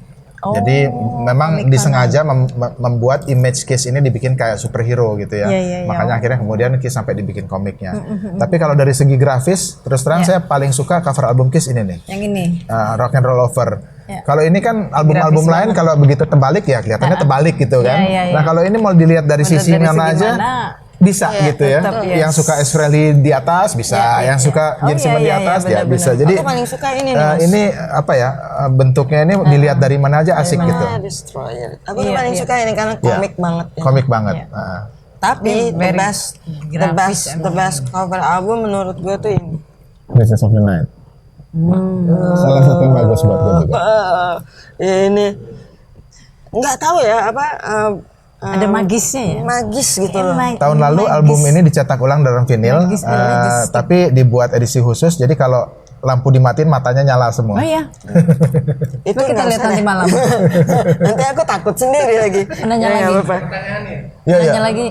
Speaker 1: Jadi memang disengaja membuat image Kiss ini dibikin kayak superhero gitu ya. Makanya akhirnya kemudian Kiss sampai dibikin komiknya. Tapi kalau dari segi grafis, terus terang saya paling suka cover album Kiss ini nih.
Speaker 2: Yang ini.
Speaker 1: Rock and Roll Over. Kalau ini kan album-album lain kalau begitu terbalik ya kelihatannya terbalik gitu kan. Nah kalau ini mau dilihat dari sisi mana aja bisa gitu ya. Yang suka Ace Frehley di atas bisa, yang suka Gene Simmons di atas ya bisa. Jadi
Speaker 3: aku paling suka ini nih, Mas.
Speaker 1: ini apa ya, bentuknya ini dilihat dari mana aja asik gitu.
Speaker 3: Destroyer. Aku tuh paling suka ini karena komik banget. Ya.
Speaker 1: Komik banget.
Speaker 3: Tapi
Speaker 2: Very
Speaker 3: the best cover album menurut gue tuh ini.
Speaker 1: Princess of the Night. Salah satu yang bagus buat gue juga.
Speaker 3: Ini nggak tahu ya apa.
Speaker 2: Ada magisnya ya.
Speaker 3: Magis gitu loh.
Speaker 1: Tahun lalu album ini dicetak ulang dalam vinil, tapi dibuat edisi khusus. Jadi kalau lampu dimatiin matanya nyala semua.
Speaker 2: Oh iya.
Speaker 3: Itu
Speaker 2: kita lihat nanti malam.
Speaker 3: Nanti aku takut sendiri lagi.
Speaker 2: Nanya
Speaker 3: Ya,
Speaker 2: lagi.
Speaker 3: nggak apa-apa.
Speaker 4: Pertanyaannya,
Speaker 2: Nanya lagi.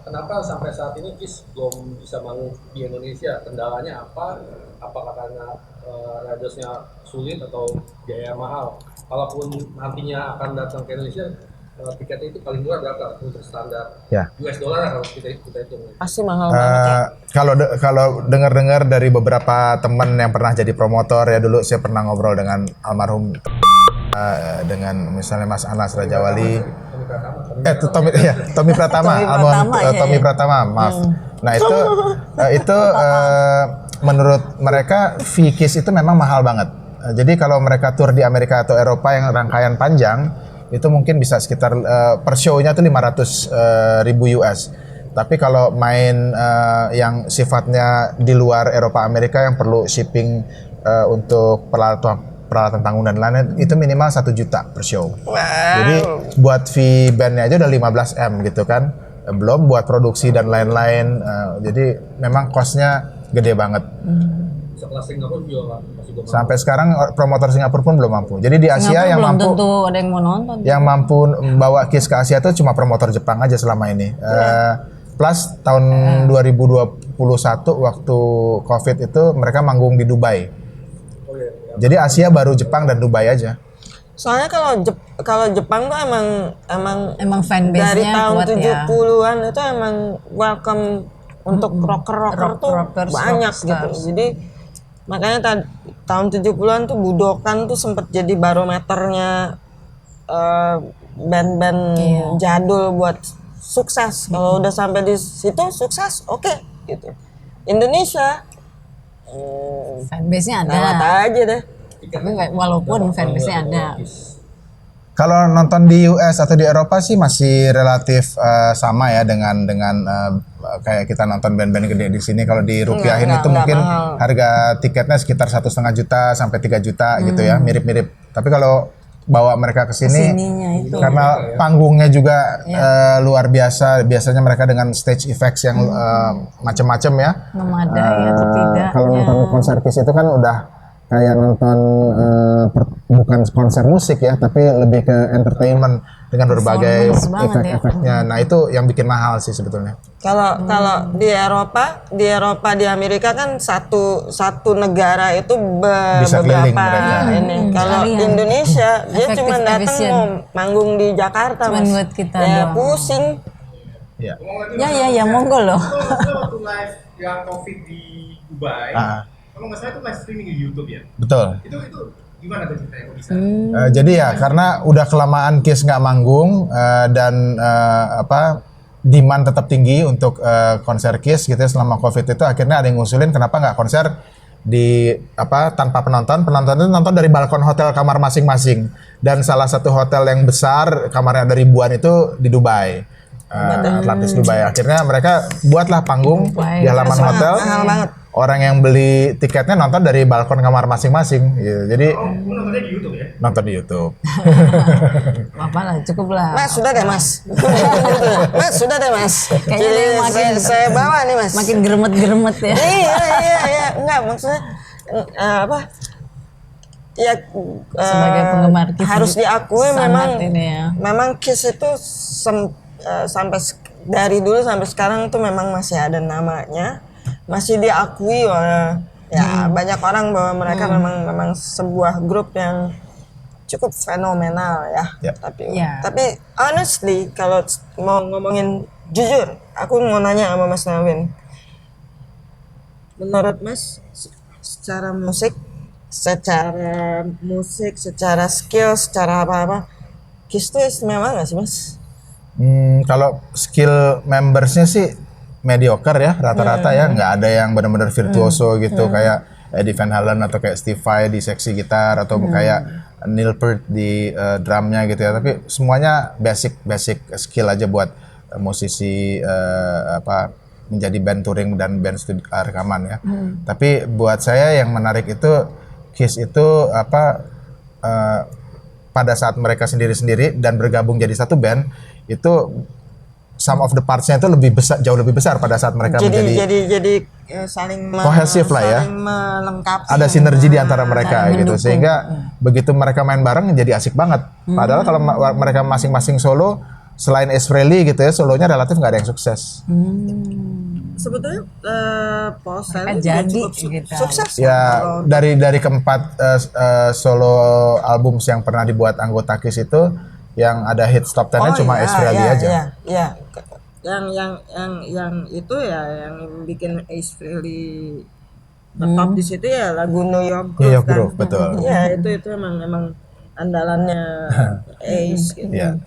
Speaker 4: kenapa sampai saat ini Kiss belum bisa manggung di Indonesia? Kendalanya apa? Apakah karena ridersnya sulit atau biaya mahal? Kalaupun nantinya akan datang ke Indonesia, tiketnya itu paling murah berapa untuk standar US dollar kalau kita hitung?
Speaker 3: Pasti mahal banget ya.
Speaker 1: Kalau dengar-dengar dari beberapa teman yang pernah jadi promotor ya, dulu saya pernah ngobrol dengan almarhum dengan misalnya Mas Anas Rajawali, Tommy Pratama, Tommy Pratama, maaf. Nah itu menurut mereka fee Kiss itu memang mahal banget. Jadi kalau mereka tour di Amerika atau Eropa yang rangkaian panjang, itu mungkin bisa sekitar per show-nya tuh 500 ribu US. Tapi kalau main yang sifatnya di luar Eropa Amerika yang perlu shipping untuk peralatan panggung dan lain-lain, itu minimal 1 juta per show. Jadi buat fee bandnya aja udah 15 M gitu kan. Belum buat produksi dan lain-lain. Jadi memang cost-nya gede banget.
Speaker 4: sekelas Singapura juga masih belum.
Speaker 1: Sampai sekarang promotor Singapura pun belum mampu. Jadi di Asia
Speaker 2: Singapura
Speaker 1: yang
Speaker 2: belum
Speaker 1: mampu
Speaker 2: tentu ada yang mau nonton.
Speaker 1: yang mampu membawa Kiss ke Asia itu cuma promotor Jepang aja selama ini. Plus tahun 2021 waktu COVID itu mereka manggung di Dubai.
Speaker 4: Oh iya.
Speaker 1: Jadi Asia baru Jepang dan Dubai aja.
Speaker 3: Soalnya kalau Jepang tuh
Speaker 2: Emang
Speaker 3: dari
Speaker 2: fanbase-nya
Speaker 3: tahun
Speaker 2: kuat ya.
Speaker 3: 70-an itu emang welcome untuk rocker tuh
Speaker 2: Rockers,
Speaker 3: banyak
Speaker 2: rockstars.
Speaker 3: gitu. Jadi makanya tahun 70-an tuh Budokan tuh sempat jadi barometernya band-band jadul buat sukses. Kalau udah sampai di situ sukses, oke gitu. Indonesia
Speaker 2: Fanbase-nya ada.
Speaker 3: lewat aja deh.
Speaker 2: Tapi walaupun fanbase-nya ada.
Speaker 1: Kalau nonton di US atau di Eropa sih masih relatif sama ya dengan kayak kita nonton band-band gede di sini. Kalau dirupiahin itu mungkin
Speaker 3: mahal.
Speaker 1: harga tiketnya sekitar 1,5 juta sampai 3 juta gitu ya, mirip-mirip. Tapi kalau bawa mereka ke sini
Speaker 2: Kesininya itu.
Speaker 1: karena panggungnya juga luar biasa, biasanya mereka dengan stage effects yang macam-macam ya.
Speaker 2: Memadai atau tidak.
Speaker 1: Kalau nonton konser Kiss itu kan udah kayak nonton bukan konser musik ya, tapi lebih ke entertainment dengan berbagai
Speaker 2: Performance banget ya.
Speaker 1: efek-efeknya. Nah itu yang bikin mahal sih sebetulnya.
Speaker 3: Kalau di Eropa, di Amerika kan satu negara itu
Speaker 1: Bisa keliling
Speaker 3: beberapa
Speaker 1: mereka.
Speaker 3: ini. Kalau
Speaker 2: Sekalian.
Speaker 3: Indonesia dia
Speaker 2: Effective,
Speaker 3: cuma datang
Speaker 2: efisien.
Speaker 3: mau manggung di Jakarta,
Speaker 2: Cuman
Speaker 3: Mas.
Speaker 2: buat kita
Speaker 3: Ya
Speaker 2: doang.
Speaker 3: pusing.
Speaker 1: Ya.
Speaker 2: Ya monggo loh.
Speaker 5: Waktu live yang COVID di Dubai,
Speaker 1: Ah.
Speaker 5: kalau nggak salah itu live streaming di YouTube ya.
Speaker 1: Betul.
Speaker 5: Itu gimana tuh ceritanya kok bisa?
Speaker 1: Jadi ya karena udah kelamaan Kiss nggak manggung dan demand tetap tinggi untuk konser Kiss gitu ya, selama COVID itu, akhirnya ada yang ngusulin kenapa nggak konser di tanpa penonton itu nonton dari balkon hotel kamar masing-masing, dan salah satu hotel yang besar kamarnya ada ribuan itu di Dubai. Atlantis Dubai. Akhirnya mereka buatlah panggung
Speaker 2: Dubai.
Speaker 1: di halaman hotel.
Speaker 3: Mahal banget.
Speaker 1: Orang yang beli tiketnya nonton dari balkon kamar masing-masing gitu. Jadi
Speaker 5: Lu nontonnya di YouTube ya?
Speaker 1: nonton di YouTube.
Speaker 2: Apa lah, cukup lah.
Speaker 3: Mas sudah deh Mas. Mas sudah deh Mas.
Speaker 2: Kayaknya
Speaker 3: Jadi
Speaker 2: dia makin-
Speaker 3: saya bawa nih Mas.
Speaker 2: Makin geremet-geremet ya.
Speaker 3: Iya, enggak maksudnya ya
Speaker 2: Sebagai penggemar Kiss
Speaker 3: harus diakui
Speaker 2: sangat
Speaker 3: memang
Speaker 2: ini ya.
Speaker 3: memang Kiss itu dari dulu sampai sekarang tuh memang masih ada namanya, masih diakui oleh banyak orang bahwa mereka memang sebuah grup yang cukup fenomenal ya.
Speaker 1: Ya.
Speaker 3: Tapi honestly kalau mau ngomongin jujur, aku mau nanya sama Mas Nawin. Menurut Mas secara musik, secara skill, secara apa-apa, Kiss itu istimewa nggak sih Mas?
Speaker 1: Kalau skill membersnya sih mediocre ya rata-rata ya, nggak ada yang benar-benar virtuoso gitu kayak Eddie Van Halen atau kayak Steve Vai di seksi gitar atau kayak Neil Peart di drumnya gitu ya. Tapi semuanya basic skill aja buat musisi menjadi band touring dan band rekaman ya. Tapi buat saya yang menarik itu Kiss itu pada saat mereka sendiri-sendiri dan bergabung jadi satu band, itu sum of the parts-nya itu jauh lebih besar pada saat mereka
Speaker 3: jadi saling
Speaker 1: kohesif lah ya.
Speaker 3: saling melengkapi.
Speaker 1: Ada sinergi di antara mereka
Speaker 2: saling
Speaker 1: gitu,
Speaker 2: mendukung.
Speaker 1: sehingga begitu mereka main bareng jadi asik banget. Padahal kalau mereka masing-masing solo, selain Ace Frehley gitu ya, solonya relatif nggak ada yang sukses.
Speaker 3: Sebetulnya Paul
Speaker 2: Mereka
Speaker 3: Stanley
Speaker 2: jadi
Speaker 3: juga cukup
Speaker 2: gitu.
Speaker 3: sukses
Speaker 1: Ya
Speaker 3: kalau-
Speaker 1: dari keempat solo album yang pernah dibuat anggota Kiss itu, yang ada hit top 10-nya cuma Ace Frehley aja.
Speaker 3: Iya. Yang itu ya yang bikin Ace Frehley tetap di situ ya lagu New York Groove.
Speaker 1: New York
Speaker 3: kan.
Speaker 1: Groove, betul.
Speaker 3: Iya, itu emang andalannya Ace gitu.
Speaker 1: Iya.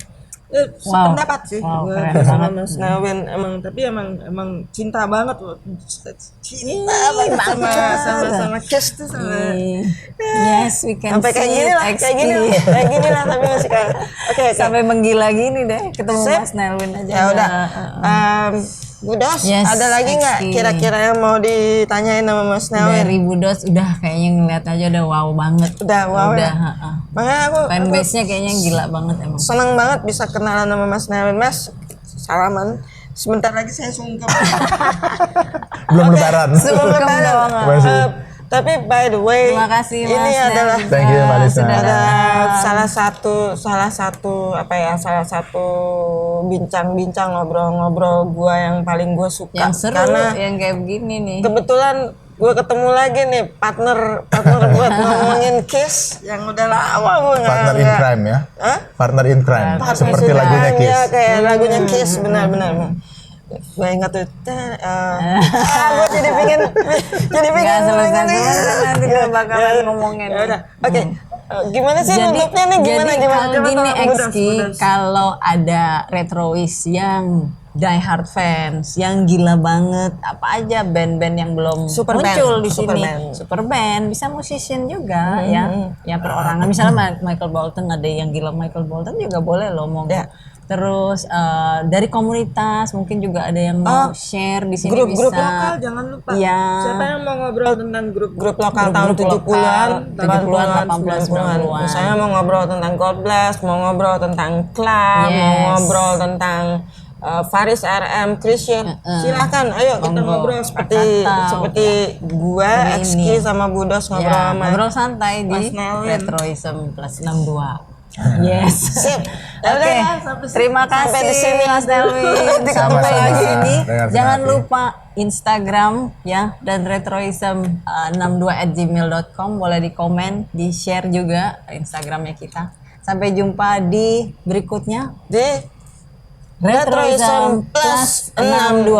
Speaker 3: Pendapat sih
Speaker 2: Wow,
Speaker 3: gue
Speaker 2: keren
Speaker 3: sama
Speaker 2: banget.
Speaker 3: Mas Nawin emang cinta banget loh. Cinta banget sama Kiss tuh sama
Speaker 2: Yes, we can
Speaker 3: sampai kayak
Speaker 2: see
Speaker 3: gini
Speaker 2: it,
Speaker 3: lah, kayak gini lah tapi masih kayak oke.
Speaker 2: Sampai menggila gini deh, ketemu
Speaker 3: Sip.
Speaker 2: Mas Nelwin aja.
Speaker 3: Ya udah. Bu Dos,
Speaker 2: Yes,
Speaker 3: ada lagi nggak
Speaker 2: XP.
Speaker 3: kira-kira yang mau ditanyain sama Mas Nawin?
Speaker 2: Dari Budos udah kayaknya ngeliat aja udah wow banget.
Speaker 3: Udah wow
Speaker 2: Udah,
Speaker 3: ya? Makanya aku
Speaker 2: Fanbase-nya kayaknya gila banget emang.
Speaker 3: senang banget bisa kenalan sama Mas Nawin. Mas, salaman. Sebentar lagi saya sungkem.
Speaker 1: Belum lebaran.
Speaker 3: Sebelum
Speaker 2: Sungkem
Speaker 3: lebaran.
Speaker 2: doang.
Speaker 1: Masih.
Speaker 3: Tapi by the way,
Speaker 2: Terima kasih,
Speaker 3: ini
Speaker 2: Mas
Speaker 3: adalah
Speaker 2: Dan.
Speaker 1: Thank you, Mbak Lisa.
Speaker 2: Sudah
Speaker 3: ada
Speaker 2: datang.
Speaker 3: salah satu bincang-bincang ngobrol-ngobrol gua yang paling gue suka
Speaker 2: Yang seru,
Speaker 3: karena
Speaker 2: yang kayak begini nih.
Speaker 3: kebetulan gue ketemu lagi nih partner buat ngomongin Kiss yang udah lama gue
Speaker 1: Partner in crime ya.
Speaker 3: Hah?
Speaker 1: Partner in crime.
Speaker 2: Partner
Speaker 1: Seperti
Speaker 2: in
Speaker 1: lagunya
Speaker 3: Ya,
Speaker 1: Kiss.
Speaker 3: kayak lagunya Kiss benar-benar. Gue ingat tuh, gue jadi pengen
Speaker 2: Nggak selesai-selesai nanti kita bakalan ngomongin.
Speaker 3: Ya udah, oke. Gimana sih nutupnya nih? Gimana?
Speaker 2: Kalau
Speaker 3: Coba
Speaker 2: gini
Speaker 3: tolong, Budas.
Speaker 2: Exki, kalau ada Retrois yang die hard fans, yang gila banget, apa aja band-band yang belum
Speaker 3: Super
Speaker 2: muncul
Speaker 3: band,
Speaker 2: di
Speaker 3: super
Speaker 2: sini,
Speaker 3: band.
Speaker 2: super band, bisa musician juga ya perorangan. Misalnya Michael Bolton, ada yang gila Michael Bolton juga boleh loh mau.
Speaker 3: Ya.
Speaker 2: Terus dari komunitas mungkin juga ada yang mau share di sini
Speaker 3: Grup-grup
Speaker 2: bisa.
Speaker 3: lokal jangan lupa.
Speaker 2: Iya.
Speaker 3: Siapa yang mau ngobrol tentang grup lokal tahun
Speaker 2: Grup-grup
Speaker 3: 70-an,
Speaker 2: lokal, 70-an,
Speaker 3: 80-an,
Speaker 2: 90-an.
Speaker 3: Misalnya mau ngobrol tentang God Bless, mau ngobrol tentang Club, mau
Speaker 2: Yes.
Speaker 3: ngobrol tentang Faris RM, Christian, silakan, ayo kita
Speaker 2: Monggo.
Speaker 3: ngobrol seperti
Speaker 2: Krakatau.
Speaker 3: gua,
Speaker 2: Hari
Speaker 3: Exki
Speaker 2: ini.
Speaker 3: sama Budos ngobrol
Speaker 2: Ya,
Speaker 3: sama
Speaker 2: ngobrol santai
Speaker 3: Mas
Speaker 2: di
Speaker 3: Nelwin.
Speaker 2: Retroism plus 62. Yes.
Speaker 3: Sip. Ya
Speaker 2: Oke.
Speaker 3: udah, sampai
Speaker 2: Terima
Speaker 3: sampai
Speaker 2: kasih
Speaker 3: di sini.
Speaker 2: Mas Delwin. Sampai
Speaker 1: Sama-sama.
Speaker 2: di sini.
Speaker 1: Dengan senang
Speaker 2: Jangan
Speaker 1: hati.
Speaker 2: lupa Instagram ya dan retroism 62@gmail.com, boleh di komen, di share juga Instagramnya kita. Sampai jumpa di berikutnya.
Speaker 3: Di
Speaker 2: Retroism plus 62.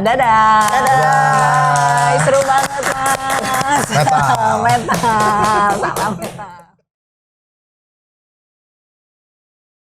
Speaker 2: Dadah. Dadah. Seru banget Mas.
Speaker 1: Metal.
Speaker 2: Metal. Salam metal.